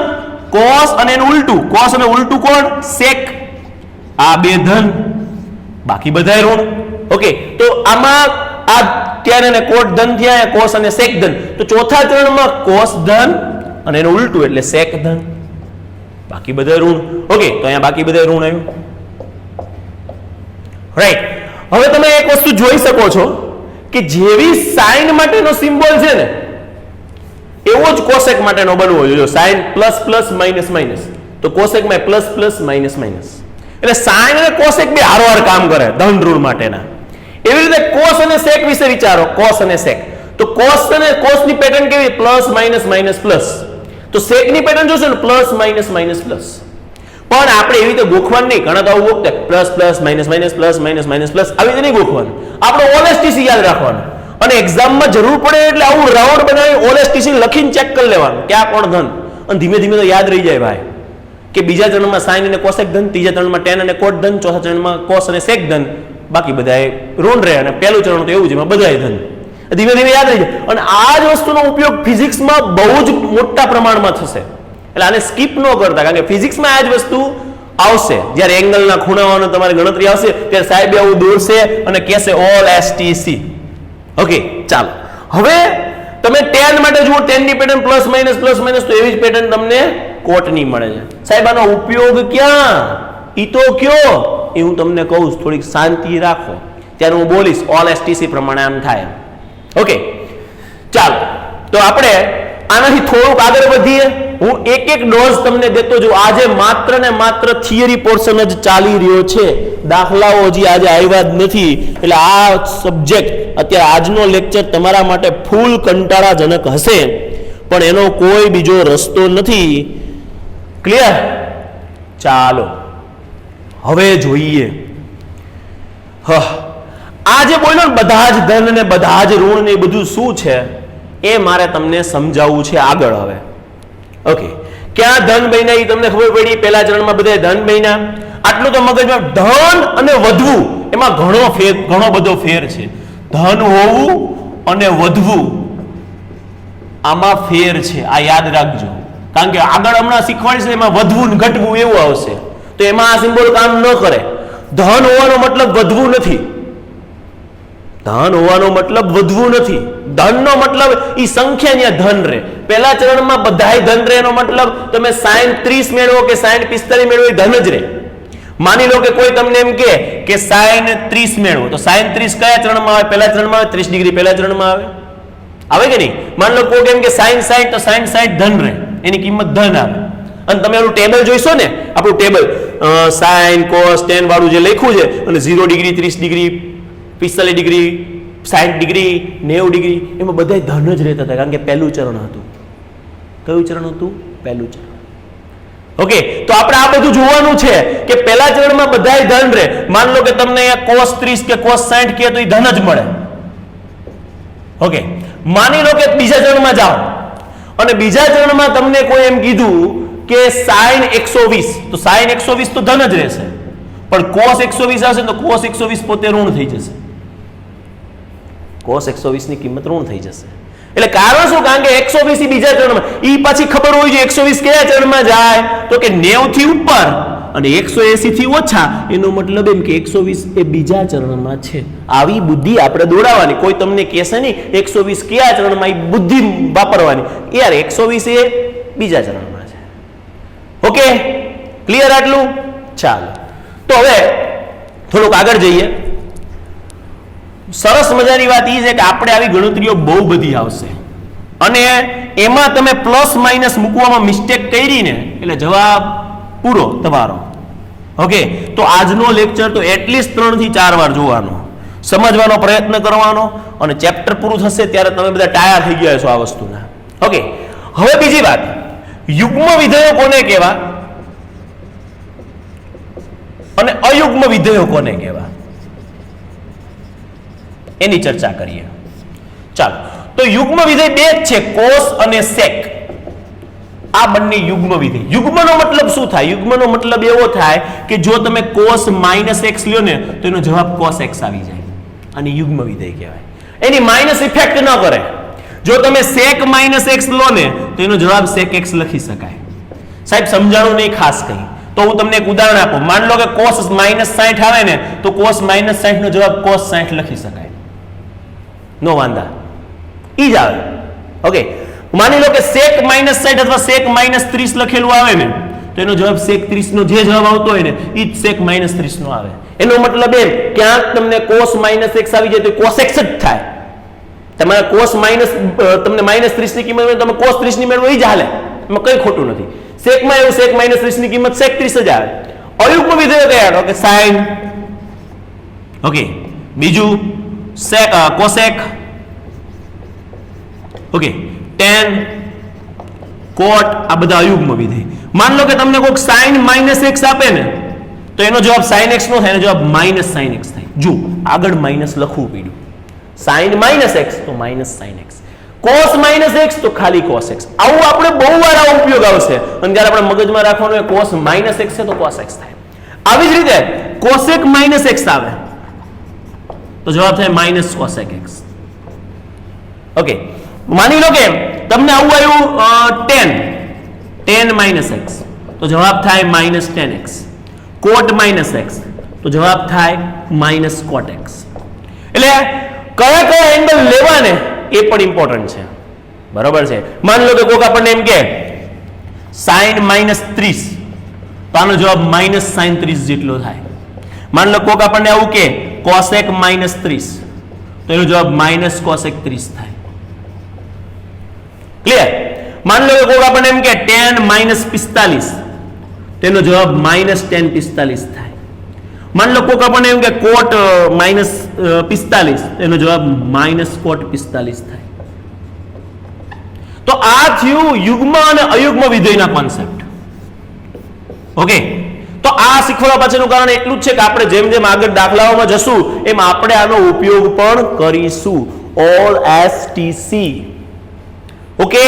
કોસ અને એનું ઉલટું. કોસ અને ઉલટું કોણ? સેક. આ બે ધન, બાકી બધા ઋણ. ઓકે, તો આમાં આ ત્યાં અને કોટ ધન થયા, કોસ અને સેક ધન. તો ચોથા ચરણમાં કોસ ધન અને એનું ઉલટું એટલે સેક ધન, બાકી બધા ઋણ. ઓકે, તો અહીંયા બાકી બધા ઋણ આવ્યું, રાઈટ. હવે તમે એક વસ્તુ જોઈ શકો છો કે જેવી સાઇન માટેનો સિમ્બોલ છે ને એવો જ કોસેક માટેનો બનવો જોઈએ. Sine plus plus minus minus, તો કોસેકમાં પ્લસ પ્લસ માઇનસ માઇનસ. એટલે સાઇન અને કોસેક બે હારોહાર કામ કરે ધન ઋણ માટેના. એવી રીતે કોસ અને સેક વિશે વિચારો. કોસ અને સેક, તો કોસ અને કોસની પેટર્ન કેવી? Plus minus minus plus. તો સેકની પેટર્ન જોશો ને પ્લસ માઇનસ માઇનસ પ્લસ. પણ આપણે એવી રીતે ગોખવાનું નહીં. ઘણા તો આવું ગોખતા plus plus minus minus plus minus minus plus, આવી રીતે નહીં ગોખવાનું. આપણે ઓલએસટીસી યાદ રાખવાનું અને એક્ઝામમાં જરૂર પડે એટલે આવું રાઉન્ડ બનાવી ઓલએસટીસી લખીને ચેક કરી લેવાનું ક્યાં કોણ ધન. અને ધીમે ધીમે તો યાદ રહી જાય ભાઈ કે બીજા ચરણમાં સાઇન અને કોસેક ધન, ત્રીજા ચરણમાં ટેન અને કોટ ધન, ચોથા ચરણમાં કોસ અને સેક ધન, બાકી બધા ઋણ રહે. અને પહેલું ચરણ તો એવું છે એમાં બધાય ધન. ધીમે ધીમે યાદ રહી જાય. અને આ જ વસ્તુનો ઉપયોગ ફિઝિક્સમાં બહુ જ મોટા પ્રમાણમાં થશે. એટલે આને સ્કીપ ન કરતા, કારણ કે ફિઝિક્સમાં આ જ વસ્તુ આવશે, જ્યારે એંગલના ખૂણાઓનો તમારી ગણતરી આવશે ત્યારે સાહેબ આવું દોરશે અને કહેશે ઓલ એસટીસી. ઓકે, ચાલો હવે તમે tan માટે જુઓ, tan ની પેટર્ન પ્લસ માઇનસ તો એવી જ પેટર્ન તમને કોટની મળે છે. સાહેબ આનો ઉપયોગ ક્યાં, ઈ તો કયો, એ હું તમને કહું છું, થોડીક શાંતિ રાખો, ત્યારે હું બોલીશ ઓલ એસટીસી પ્રમાણે આમ થાય. ઓકે, ચાલો તો આપણે આનાથી થોડુંક આગળ વધીએ. હું એક એક ડોઝ તમને દેતો છું. આજે માત્ર ને માત્ર થિયરી પોર્શન જ ચાલી રહ્યો છે, દાખલાઓ હજી આજે આવ્યા જ નથી. એટલે આ સબ્જેક્ટ અત્યારે આજનો લેક્ચર તમારા માટે ફૂલ કંટાળાજનક હશે, પણ એનો કોઈ બીજો રસ્તો નથી. ક્લિયર? ચાલો હવે જોઈએ. આ જે બોલ્યો ને બધા જ ધન ને બધા જ ઋણ ને બધું શું છે એ મારે તમને સમજાવવું છે આગળ. હવે ઓકે, ક્યાં ધન બન્યા એ તમને ખબર પડી. પહેલા ચરણમાં બધા ધન બન્યા. આટલું તો મગજમાં, ધન અને વધવું એમાં ઘણો બધો ફેર છે. ધન હોવું અને વધવું આમાં ફેર છે, આ યાદ રાખજો. કારણ કે આગળ હમણાં શીખવાડીશ એમાં વધવું ને ઘટવું એવું આવશે, તો એમાં આ સિમ્બોલ કામ ન કરે. ધન હોવાનો મતલબ વધવું નથી. ધન હોવાનો મતલબ વધવું નથી. ધનનો મતલબ ઈ સંખ્યા ત્યાં ધન રહે. પહેલા ચરણમાં બધાય ધન રહે, એનો મતલબ તમે sin 30 મેળવો કે sin 45 મેળવો એ ધન જ રહે. માની લો કે કોઈ તમને એમ કે sin 30 મેળવો, તો sin 30 કયા ચરણમાં આવે? પહેલા ચરણમાં આવે. 30 ડિગ્રી પહેલા ચરણમાં આવે, આવે કે નહીં? માની લો કોઈ એમ કે sin 60, તો sin 60 ધન રહે, એની કિંમત ધન આવે. અને તમે એનું ટેબલ જોઈશો ને, આપણું ટેબલ sin cos tan વાળું જે લખ્યું છે, અને 0 degree 30 degree 45 degree 60 degree 90 degree એમાં બધા ધન જ રહેતા હતા, કારણ કે પહેલું ચરણ હતું. કયું ચરણ હતું? પહેલું ચરણ. ઓકે, તો આપણે આ બધું જોવાનું છે કે પહેલા ચરણમાં બધાય ધન રહે. માન લો કે તમને cos 30 કે cos 60 કહે તો એ ધન જ મળે. ઓકે, માની લો કે બીજા ચરણમાં જાઓ અને બીજા ચરણમાં તમને કોઈ એમ કીધું કે sin 120, તો sin 120 તો ધન જ રહેશે, પણ cos 120 આવશે તો cos 120 પોતે ઋણ થઈ જશે. cos 120 ની કિંમત ઋણ થઈ જશે. એટલે કારણ શું? કારણ કે 120 બીજા ચરણમાં, ઈ પાછી ખબર હોવી જોઈએ 120 કયા ચરણમાં જાય, તો કે 90 થી ઉપર અને 180 થી ઓછા. એનો મતલબ એમ કે 120 એ બીજા ચરણમાં છે. આવી બુદ્ધિ આપણે દોડાવવાની. કોઈ તમને કહેશે નહીં 120 કયા ચરણમાં, એ બુદ્ધિ વાપરવાની. યાર 120 એ બીજા ચરણમાં છે. ઓકે, ક્લિયર આટલું? ચાલો તો હવે થોડુંક આગળ જઈએ. સરસ મજાની વાત એ છે કે આપણે આવી ગણતરીઓ બહુ બધી આવશે, અને એમાં તમે પ્લસ માઇનસ મૂકવામાં મિસ્ટેક કરી ને એટલે જવાબ પૂરો તમારો. ઓકે, તો આજનો લેક્ચર તો એટલીસ્ટ 3 થી 4 વાર જોવાનો, સમજવાનો પ્રયત્ન કરવાનો, અને ચેપ્ટર પૂરું થશે ત્યારે તમે બધા ટાયર થઈ ગયા છો આ વસ્તુના. ઓકે, હવે બીજી વાત, યુગ્મ વિધેયો કોને કહેવા અને અયુગ્મ વિધેયો કોને કહેવા એની ચર્ચા કરીએ. ચાલો, તો યુગ્મ વિધેય બે જ છે, કોસ અને સેક. આ બંને યુગ્મ વિધેય. યુગ્મનો મતલબ શું થાય? યુગ્મનો મતલબ એવો થાય કે જો તમે cos -x લ્યો ને તો એનો જવાબ cos x આવી જાય, અને યુગ્મ વિધેય કહેવાય. એની માઇનસ ઇફેક્ટ ન કરે. જો તમે sec -x લો ને તો એનો જવાબ sec x લખી શકાય. સાહેબ સમજાણું નહીં ખાસ કઈ, તો હું તમને એક ઉદાહરણ આપું. માન લો કે cos -60 આવે ને તો cos -60 નો જવાબ cos 60 લખી શકાય. નો વાંધા, ઈ જ આવે. ઓકે, માની લો કે sec -60 અથવા sec -30 લખેલું આવે ને તો એનો જવાબ sec 30 નો જે જવાબ આવતો હોય ને ઈ જ sec -30 નો આવે. એનો મતલબ એમ ક્યાંક તમને cos -x આવી જાય તો cos x જ થાય. તમારે cos તમને -30 ની કિંમત મળે, તમે cos 30 ની મેળવો ઈ જ હાલે, એમાં કઈ ખોટું નથી. sec માં એવું sec -30 ની કિંમત sec 30 જ આવે. અયુગ્મ વિધેય કયા? Okay, sin. ઓકે, બીજું sec cosec. Okay, tan, cot, આ બધા અયુગ્મ વિધેય. માન લો કે તમને કોઈક sin -x આપે ને તો એનો જવાબ sin x નો થાય, એનો જવાબ -sin x થાય. જો આગળ માઇનસ લખવું પડ્યું. sin -x તો -sin x, cos -x તો ખાલી cos x. આવું આપણે બહુ વાર આવો ઉપયોગ આવશે, અને જ્યારે આપણે મગજમાં રાખવાનું હોય cos -x છે તો cos x થાય. આવી જ રીતે cosec -x આવે તો જવાબ થાય -cosec x. ઓકે, માની લો કે તમને આવું આવ્યું tan -x તો જવાબ થાય -tan x. કોટ માઇનસ એક્સ, તો જવાબ થાય માઇનસ કોટ એક્સ. એટલે કયા કયા એંગલ લેવા ને એ પણ ઇમ્પોર્ટન્ટ છે. બરોબર છે. માની લો કે કોક આપણને એમ કે sin -30, તો આનો જવાબ -sin 30 જેટલો થાય. માની લો કોક આપણને આવું કે cosec -30, તો એનો જવાબ -cosec 30 થાય. ક્લિયર? માની લો કે કોક આપણને એમ કે tan -45, તેનો જવાબ -tan 45 થાય. માની લો કોક આપણને એમ કે cot -45, એનો જવાબ -cot 45 થાય. તો આ થયું યુગ્મ અને અયુગ્મ વિધેયના કોન્સેપ્ટ. ઓકે, તો આ શીખવા પાછળનું કારણ એટલું જ છે કે આપણે જેમ જેમ આગળ દાખલાઓમાં જશું એમ આપણે આનો ઉપયોગ પણ કરીશું. All STC. ઓકે,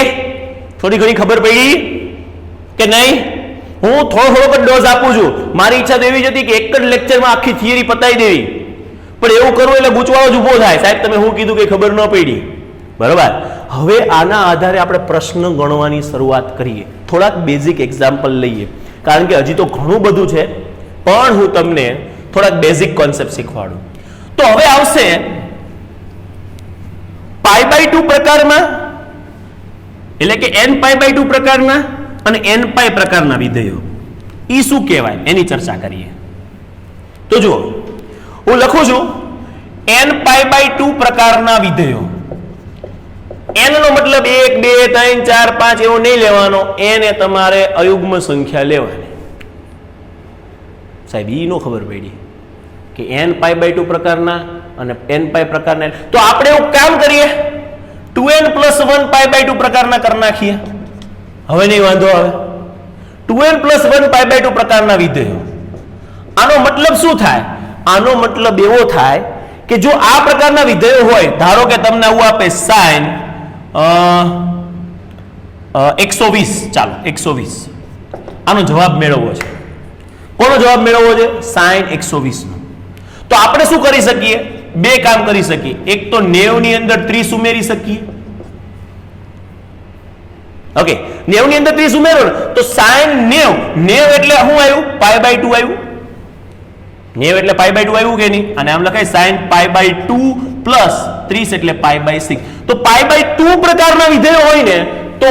થોડી ઘણી ખબર પડી કે નહીં? હું થોડોક જ ડોઝ આપું છું. મારી ઈચ્છા તો એવી જ હતી કે એક જ લેક્ચરમાં આખી થિયરી પતાવી દેવી, પણ એવું કરવું એટલે ગૂંચવાળો જ ઉભો થાય. સાહેબ તમે શું કીધું કે ખબર ન પડી. બરોબર. હવે આના આધારે આપણે પ્રશ્ન ગણવાની શરૂઆત કરીએ. થોડાક બેઝિક એક્ઝામ્પલ લઈએ, કારણ કે હજી તો ઘણું બધું છે, પણ હું તમને થોડાક બેઝિક કોન્સેપ્ટ શીખવાડું. તો હવે આવશે π/2 પ્રકારમાં, એટલે કે nπ/2 પ્રકારના અને nπ પ્રકારના વિધેયો. ઈ શું કહેવાય એની ચર્ચા કરીએ. તો જુઓ, હું લખું છું nπ/2 પ્રકારના વિધેયો. n નો મતલબ 1 2 3 4 5 એવો નહીં લેવાનો. n એ તમારે અયુગ્મ સંખ્યા લેવાની. સાહેબ ઈ નો ખબર પડી કે nπ/2 પ્રકારના અને nπ પ્રકારના. તો આપણે એવું કામ કરીએ, 2n + 1 π/2 પ્રકારના કરી નાખીએ. હવે નહીં વાંધો આવે. 2n + 1 π/2 પ્રકારના વિધેયો. આનો મતલબ શું થાય? આનો મતલબ એવો થાય કે જો આ પ્રકારના વિધેયો હોય, ધારો કે તમને આવું આપે sin 120, ચાલો 120, આનો જવાબ મેળવવો છે. કોનો જવાબ મેળવવો છે? sin 120 નો. તો આપણે શું કરી શકીએ? બે કામ કરી શકીએ. એક તો 90 ની અંદર 30 ઉમેરી શકીએ. ઓકે, 90 ની અંદર 30 ઉમેરો ને તો sin 90 એટલે શું આવ્યું? π/2 આવ્યું. 90 એટલે π/2 આવ્યું કે નહીં? અને આમ લખાય sin π/2 પ્લસ 30 એટલે π/6. તો π/2 પ્રકારના વિધેય હોય ને તો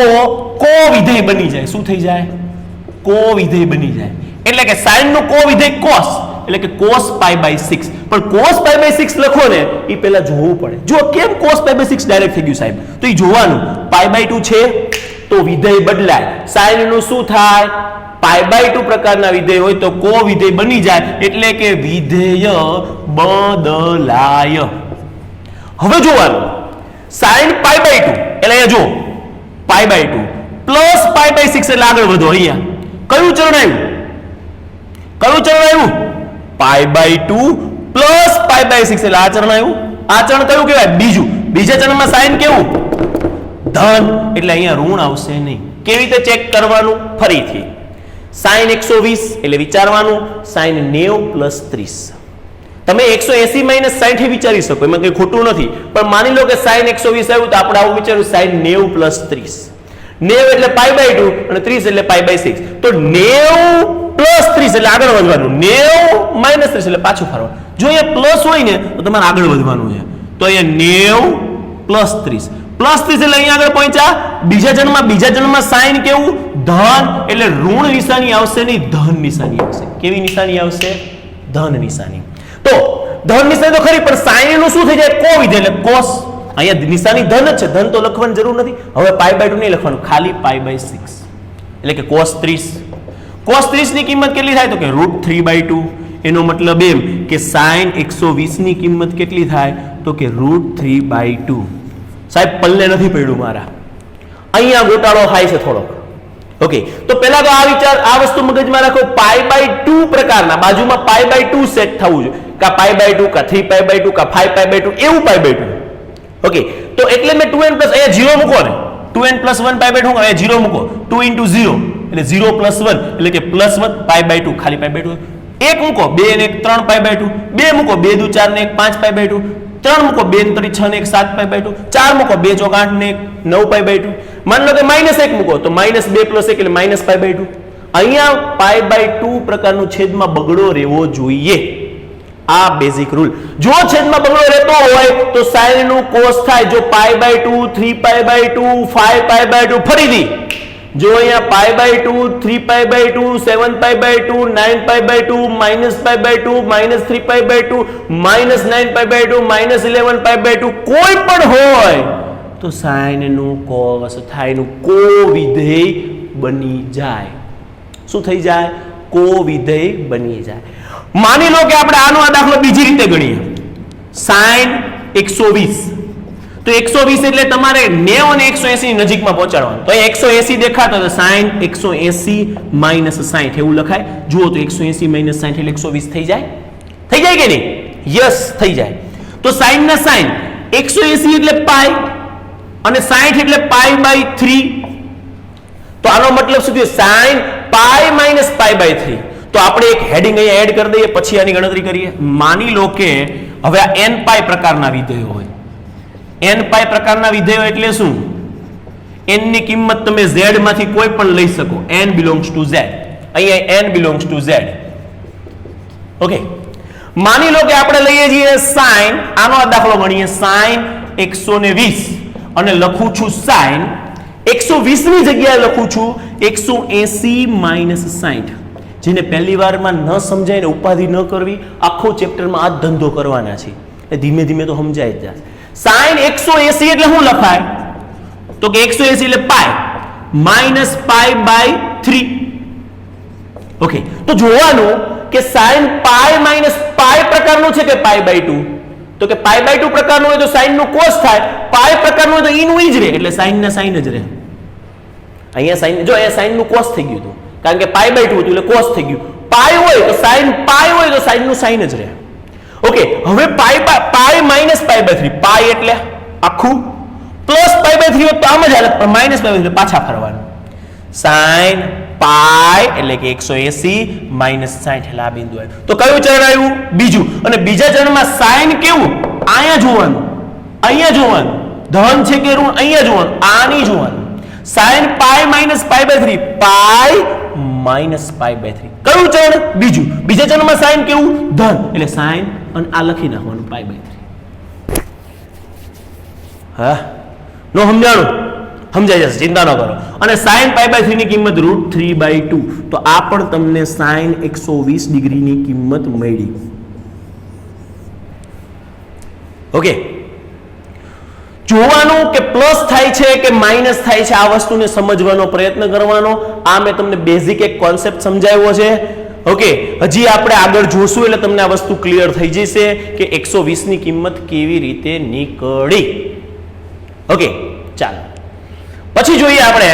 કો વિધેય બની જાય. શું થઈ જાય? કો વિધેય બની જાય. એટલે કે sin નું કો વિધેય cos, એટલે કે cos π/6. પણ cos π/6 લખો ને એ પહેલા જોવું પડે. જો કેમ cos π/6 ડાયરેક્ટ થઈ ગયું સાહેબ? તો એ જોવાનું. π/2 છે તો વિધેય બદલાય. sin નું શું થાય? π/2 પ્રકારના વિધેય હોય તો કો વિધેય બની જાય, એટલે કે વિધેય બદલાય. હવે જોવાનું sin π/2 એટલે અહીંયા જો π/2 પ્લસ π/6 એટલે આગળ વધો. અહીંયા કયું ચરણ આવ્યું? કયું ચરણ આવ્યું? π/2 પ્લસ π/6 એટલે આ ચરણ આવ્યું. આ ચરણ કયું કહેવાય? બીજું. બીજા ચરણમાં sin કેવું? ધન, એટલે અહીંયા ઋણ આવશે નહીં. કેવી રીતે ચેક કરવાનું? ફરીથી sin 120 એટલે વિચારવાનું sin 90 + 30. તમે 180 - 60 વિચારી શકો, એમાં કંઈ ખોટું નથી. પણ માની લો કે sin 120 આવ્યું તો આપણે આવું વિચાર્યું sin 90 + 30. 90 એટલે π/2 અને 30 એટલે π/6. તો 90 + 30 એટલે આગળ વધવાનું. 90 - 30 એટલે પાછું ફરવાનું. જો અહીંયા પ્લસ હોય ને તો તમારે આગળ વધવાનું છે. તો અહીંયા 90 + 30 એટલે અહીંયા આગળ પહોંચ્યા. બીજા જન્મમાં sin કેવું? ધન, એટલે ઋણ નિશાની આવશે નહીં, ધન નિશાની આવશે. કેવી નિશાની આવશે? ધન નિશાની. તો ધન નિશાની તો ખરી, પણ sin નું શું થઈ જાય? કો વિધેય એટલે cos. અહીંયા નિશાની ધન જ છે, ધન તો લખવાની જરૂર નથી. હવે π/2 નહીં લખવાનું, ખાલી π/6 એટલે કે cos 30. cos 30 ની કિંમત કેટલી થાય? તો કે √3/2. એનો મતલબ એમ કે sin 120 ની કિંમત કેટલી થાય? તો કે √3/2. સાહેબ પલ્લે નથી પડ્યું મારા, અહીંયા ગોટાળો થાય છે થોડોક. ઓકે, તો પહેલા તો આ વસ્તુ મગજમાં રાખો. π/2 પ્રકારના બાજુમાં π/2 સેટ થવું જોઈએ. કા π/2 કા 3π/2 કા 5π/2 એવું π/2. ઓકે, તો એટલે મેં 2n પ્લસ અહીંયા 0 મૂકો ને, 2n + 1 π/2 અહીંયા 0 મૂકો. 2 × 0 એટલે 0 + 1 એટલે કે +1 π/2 ખાલી π/2. 1 મૂકો 2 ને 1 3 π/2. 2 મૂકો 2 × 2 = 4 ને 1 5 π/2. 3 મૂકો 2 × 3 = 6 ને 1 7 π/2. 4 મૂકો 2 × 8 ને 9 π/2. માની લો કે -1 મૂકો તો -2 + 1 એટલે -π/2. અહીંયા π/2 પ્રકારનું છેદમાં બગડો રહેવો જોઈએ. આ બેઝિક રૂલ. જો છેદમાં બગડો રહેતો હોય તો sin નું cos થાય. જો π/2 3π/2 5π/2 ફરીથી જો અહીંયા π/2 3π/2 7π/2 9π/2 -π/2 -3π/2 -9π/2 -11π/2 કોઈ પણ હોય તો sin નું cos થાય નું કો વિધેય બની જાય. શું થઈ જાય? કો વિધેય બની જાય. માની લો કે આપણે આનો આ દાખલો બીજી રીતે ગણીએ. sin 120 તો 120 એટલે તમારે 90 અને 180 ની નજીકમાં પહોંચાડવાનું. તો અહીં 180 દેખાતો તો sin 180 - 60 એવું લખાય. જુઓ તો 180 - 60 એટલે 120 થઈ જાય. થઈ જાય કે નહીં? યસ થઈ જાય. તો sin ના sin 180 એટલે π અને 60 એટલે π/3. તો આનો મતલબ શું થયો? sin π - π/3. તો આપણે એક હેડિંગ અહીંયા એડ કરી દઈએ પછી આની ગણતરી કરીએ. માની લો કે હવે આ nπ પ્રકારના વિધેયો હોય. nπ પ્રકારના વિધેયો એટલે શું? n ની કિંમત તમે z માંથી કોઈ પણ લઈ શકો. n belongs to z. અહીંયા n belongs to z. Okay, માની લો કે આપણે લઈએ છીએ sin, આનો આ દાખલો ગણીએ sin 120 અને લખું છું sin 120 ની જગ્યાએ લખું છું 180 - 60. જેને પહેલી વારમાં ન સમજાય ને ઉપાધિ ન કરવી, આખો ચેપ્ટરમાં આ ધંધો કરવાના છે. એ ધીમે ધીમે તો સમજાય જ જશે. sin 180 એટલે શું લખાય? તો કે 180 એટલે π -π/3. ઓકે, તો જોવાનું કે sin π - π પ્રકારનું છે કે π/2? તો કે π/2 પ્રકારનું હોય તો sin નું cos થાય, π પ્રકારનું હોય તો e નું e જ રહે, એટલે sin ના sin જ રહે. અહીંયા sin, જો અહીંયા sin નું cos થઈ ગયું હતું કારણ કે π/2 હતું એટલે cos થઈ ગયું. π હોય તો sin π હોય તો sin નું sin જ રહે. ઓકે, હવે π - π/3. π એટલે આખું પ્લસ π/3 હોય તો આમ જ હાલત, પણ માઇનસ π/3 એટલે પાછા ફરવાનું. sin π એટલે કે 180 - 60 એટલે આ બિંદુ આવ્યું. તો કયું ચરણ આવ્યું? બીજું. અને બીજા ચરણમાં sin કેવું? અહીંયા જોવાનું, અહીંયા જોવાનું. ધન છે કે ઋણ અહીંયા જોવાનું, આની જોવાનું. sin π - π/3 π - π/3. કયું ચરણ? બીજું. બીજા ચરણમાં sin કેવું? ધન, એટલે sin અને આ લખી નાખવાનું π/3. હા, નો સમજાણું? સમજાઈ જશે, ચિંતા ન કરો. અને sin π/3 ની કિંમત √3/2. તો આ પણ તમને sin 120 ડિગ્રીની કિંમત મળી. ઓકે, જોવાનું કે પ્લસ થાય છે કે માઇનસ થાય છે, આ વસ્તુને સમજવાનો પ્રયત્ન કરવાનો. આ મેં તમને બેઝિક એક કોન્સેપ્ટ સમજાવ્યો છે. ઓકે, હજી આપણે આગળ જોશું એટલે તમને આ વસ્તુ ક્લિયર થઈ જશે કે 120 ની કિંમત કેવી રીતે નીકળી. ઓકે, ચાલો પછી જોઈએ આપણે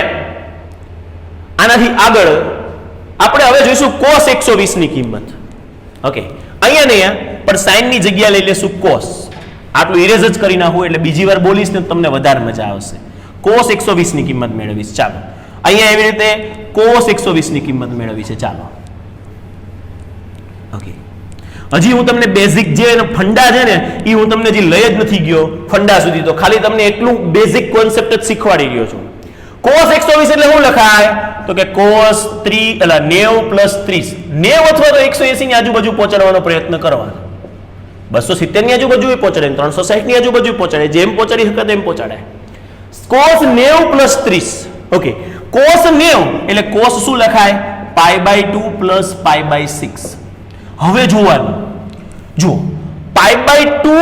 આનાથી આગળ. આપણે હવે જોઈશું cos 120 ની કિંમત. ઓકે, અહીંયા ને અહીંયા પણ sin ની જગ્યા લઈ લેશું cos. આટલું ઇરેઝ જ કરી નાખું એટલે બીજી વાર બોલીશ ને તમને વધારે મજા આવશે. cos 120 ની કિંમત મેળવીશ. ચાલો અહીંયા એવી રીતે cos 120 ની કિંમત મેળવી છે. ચાલો, ઓકે, હજી હું તમને બેઝિક જે ફંડા છે ને એ હું તમને હજી લઈ જ નથી ગયો ફંડા સુધી. તો ખાલી તમને એટલું બેઝિક કોન્સેપ્ટ જ શીખવાડી રહ્યો છું. cos 120 એટલે શું લખાય? તો કે cos 3 એટલે 90 + 30. 90 અથવા તો 180 ની આજુબાજુ પહોંચાડવાનો પ્રયત્ન કરવાનો. 270 ની આજુબાજુ પહોંચાડે, 360 ની આજુબાજુ પહોંચાડે, જેમ પહોંચાડી શકે તેમ પહોંચાડે. cos 90 + 30. ઓકે, cos 90 એટલે cos શું લખાય? π/2 + π/6. હવે જોવાનું, જો π/2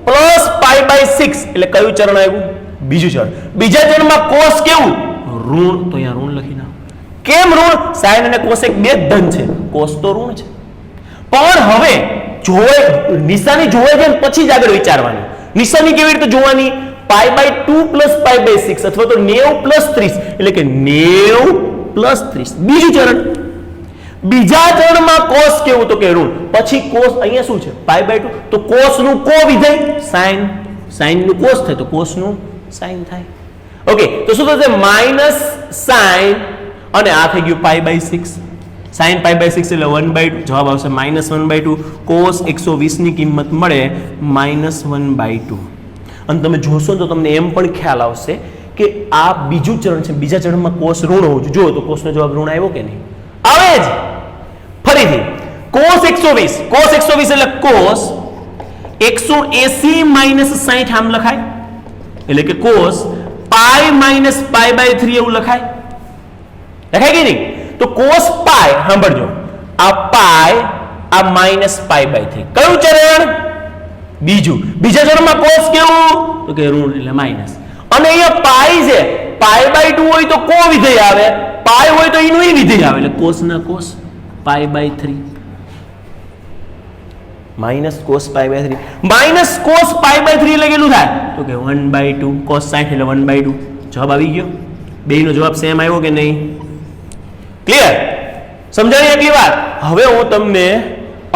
+ π/6 એટલે કયું ચરણ આવ્યું? બીજું ચરણ. બીજા ચરણમાં cos કેવું? ઋણ. તો અહીંયા ઋણ લખી નાખો. કેમ ઋણ? sin અને cos એક બે ધન છે, cos તો ઋણ છે. પણ હવે જોવે નિશાની જોવે છે પછી જ આગળ વિચારવાનું. નિશાની કેવી રીતે જોવાની? π/2 + π/6 અથવા તો 90 + 30 એટલે કે 90 + 30. બીજું ચરણ. બીજા ચરણમાં cos કેવું? તો કે ઋણ. પછી cos અહીંયા શું છે? π/2. તો cos નું કો વિધેય sin. sin નું cos થાય તો cos નું sin થાય. ઓકે, તો શું થશે? -sin અને આ થઈ ગયું π/6. sin π/6 એટલે 1/2. જવાબ આવશે -1/2. cos 120 ની કિંમત મળે -1/2. અને તમે જોશો તો તમને એમ પણ ખ્યાલ આવશે કે આ બીજું ચરણ છે. બીજા ચરણમાં cos ઋણ હોવું જોઈએ. જો તો cos નો જવાબ ઋણ આવ્યો કે નહીં? આવે જ. ફરીથી cos 120 એટલે cos 180 માઇનસ 60 આમ લખાય, એટલે કે cos pi minus pi by 3 એવું લખાય કે નહીં? તો cos પાઈ સાંભળજો, આ પાઈ આ માઇનસ પાઈ બાય 3 કયું ચરણ? બીજું. બીજા ચરણમાં cos કેવું? તો કે ઋણ એટલે માઇનસ. અને અહીંયા પાઈ છે, પાઈ બાય 2 હોય તો કો વિધેય આવે, પાઈ હોય તો એનું ઈ વિધેય આવે, એટલે cos ના cos પાઈ બાય 3 માઇનસ cos પાઈ બાય 3 માઇનસ cos પાઈ બાય 3 એટલે કેટલું થાય? તો કે 1/2 cos 60 એટલે 1/2. જવાબ આવી ગયો. બેયનો જવાબ સેમ આવ્યો કે નહીં? ક્લિયર? સમજાણી એટલી વાત? હવે હું તમને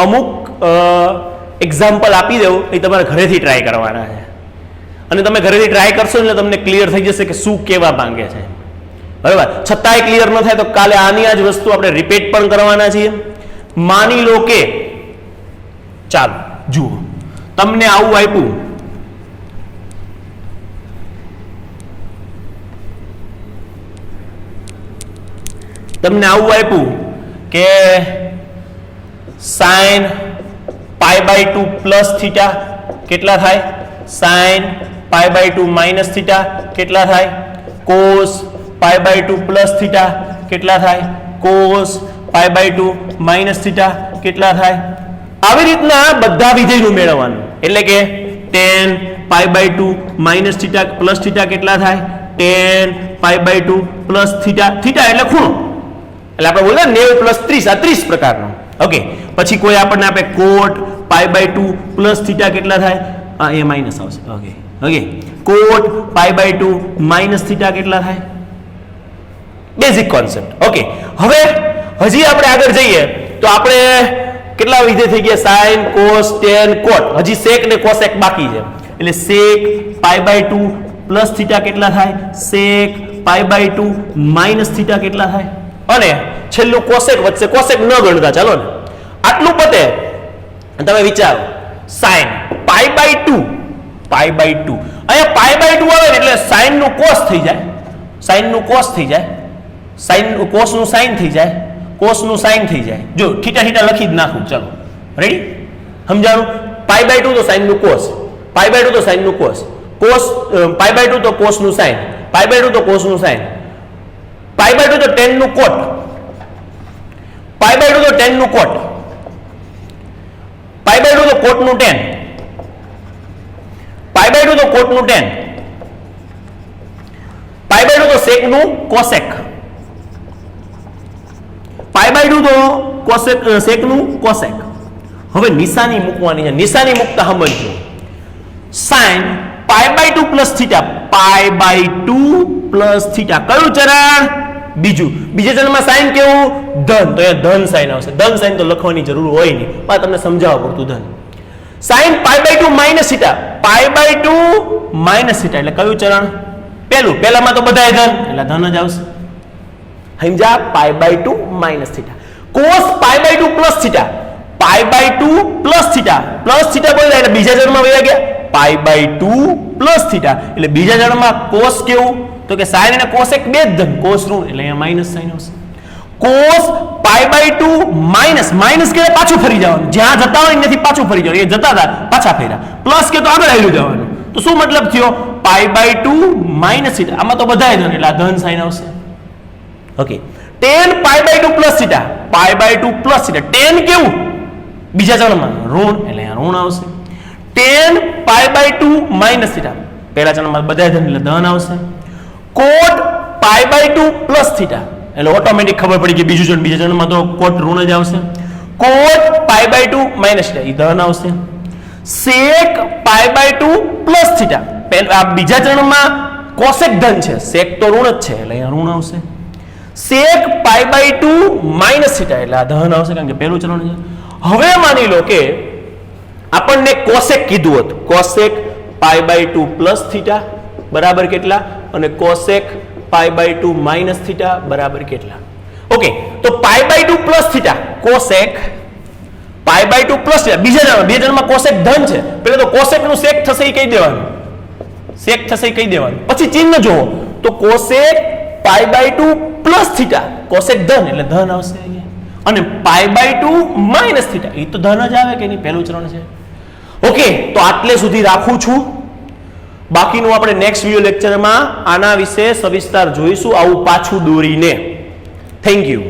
અમુક એક્ઝામ્પલ આપી દઉં, એ તમારે ઘરેથી ટ્રાય કરવાના છે, અને તમે ઘરેથી ટ્રાય કરશો એટલે તમને ક્લિયર થઈ જશે કે શું કેવા માંગે છે. બરાબર? છતાંય ક્લિયર ન થાય તો કાલે આની આ જ વસ્તુ આપણે રિપીટ પણ કરવાના છીએ. માની લો કે ચાલો જુઓ, તમને આવું આપ્યું, કે sin pi by 2 plus theta કેટલા થાય? sin pi by 2 minus theta કેટલા થાય? cos pi by 2 plus theta કેટલા થાય? cos pi by 2 minus theta કેટલા થાય? આવી રીતના બધા વિધેયનું મેળવવાનું. એટલે કે tan pi by 2 minus theta plus theta કેટલા થાય? tan pi by 2 plus theta, theta એટલે ખૂણો, એટલે આપણે બોલે 90 પ્લસ 30, આ 30 પ્રકારનો. ઓકે, પછી કોઈ આપણને આપે cot pi by 2 plus theta કેટલા થાય? એ માઇનસ આવશે. Okay, cot pi by 2 minus theta કેટલા થાય? Basic concept. ઓકે, હવે હજી આપણે આગળ જઈએ તો આપણે કેટલા વિધેય થઈ ગયા? sin, cos, tan, cot. હજી sec ને cosec બાકી છે, એટલે sec pi by 2 plus theta કેટલા થાય? sec pi by 2 minus theta કેટલા થાય? અને છેલ્લું cosec વચ્ચે, cosec ન ગણતા, ચાલો ને આટલું પતે. તમે વિચારો, sin પાઈ બાય 2 અહીંયા પાઈ બાય 2 આવે એટલે sin નું cos થઈ જાય, sin નું cos થઈ જાય, sin cos નું sin થઈ જાય, cos નું sin થઈ જાય. જો થીટા થીટા લખી જ નાખું. ચલો રેડી? સમજાણું? પાઈ બાય 2 તો sin નું cos, પાઈ બાય 2 તો sin નું cos, પાઈ બાય 2 તો cos નું sin, પાઈ બાય 2 તો cos નું sin, પાઈ બાય 2 તો tan નું cot, પાઈ બાય 2 તો tan નું cot, પાઈ બાય 2 તો cot નું tan, પાઈ બાય 2 તો cot નું tan, પાઈ બાય 2 તો sec નું cosec, પાઈ બાય 2 તો cosec sec નું cosec. હવે નિશાની મૂકવાની છે. નિશાની મૂકતા સમજજો, sin pi by 2 plus theta, pi by 2 plus theta કયું ચરણ? બીજું. બીજા ચરણમાં sin કેવું? ધન, તો એ ધન sin આવશે. ધન sin તો લખવાની જરૂર હોય નહીં, પણ તમને સમજાવવા પૂરતું ધન. sin pi by 2 minus theta, pi by 2 minus theta એટલે કયું ચરણ? પહેલું. પહેલામાં તો બધાય ધન, એટલે ધન જ આવશે. સમજા? Pi by 2 minus theta. cos pi by 2 plus theta, pi by 2 plus theta, plus theta બોલ્યા એટલે બીજા ચરણમાં વયા ગયા. પાઈ બાય 2 પ્લસ થીટા એટલે બીજા ચરણમાં cos કેવું? તો કે sin અને cosec બે જ ધન, cos ઋણ એટલે અહીંયા માઇનસ sin આવશે. cos pi by 2 minus, minus કે પાછું ફરી જવાનું, જ્યાં જતા હોય નથી પાછું ફરી જવાનું, એ જતા હતા પાછા ફર્યા. પ્લસ કે તો આગળ આવી જવાનું, તો શું મતલબ થયો? પાઈ બાય 2 માઇનસ થીટા, આમાં તો બધાય ધન એટલે આ ધન sin આવશે. Okay, tan pi by 2 plus theta, pi by 2 plus theta, tan કેવું? બીજા ચરણમાં ઋણ એટલે અહીંયા ઋણ આવશે. tan pi by 2 minus theta, પહેલા ચરણમાં બધાય ધન એટલે ધન આવશે. cot pi by 2 plus theta એટલે ઓટોમેટિક ખબર પડી કે બીજું ચરણ, બીજા ચરણમાં તો cot ઋણ જ આવશે. cot pi by 2 minus theta એ ધન આવશે. sec pi by 2 plus theta, આ બીજા ચરણમાં cosec ધન છે, sec તો ઋણ જ છે એટલે અહીંયા ઋણ આવશે. sec pi by 2 minus theta એટલે આ ધન આવશે, કારણ કે પહેલું ચરણ છે. હવે માની લો કે આપણને cosec કીધું હતું, cosec pi by 2 plus theta બરાબર કેટલા? અને cosec pi by 2 minus theta બરાબર કેટલા? ઓકે, તો pi by 2 plus theta, cosec pi by 2 plus theta, બીજા ચરણમાં, બે ચરણમાં cosec ધન છે, પહેલા તો cosec નું sec થશે એ કહી દેવાનું, sec થશે એ કહી દેવાનું. પછી ચિહ્ન જોવો તો cosec pi by 2 plus theta cosec ધન એટલે ધન આવશે અહીંયા, અને પાઈ બાય 2 માઇનસ થીટા એ તો ધન જ આવે કે નહીં, પહેલું ચરણ છે. ઓકે, તો આટલે સુધી રાખું છું. બાકીનું આપણે નેક્સ્ટ વિડિયો લેક્ચરમાં આના વિશે સવિસ્તાર જોઈશું, આવું પાછું દોરીને. Thank you.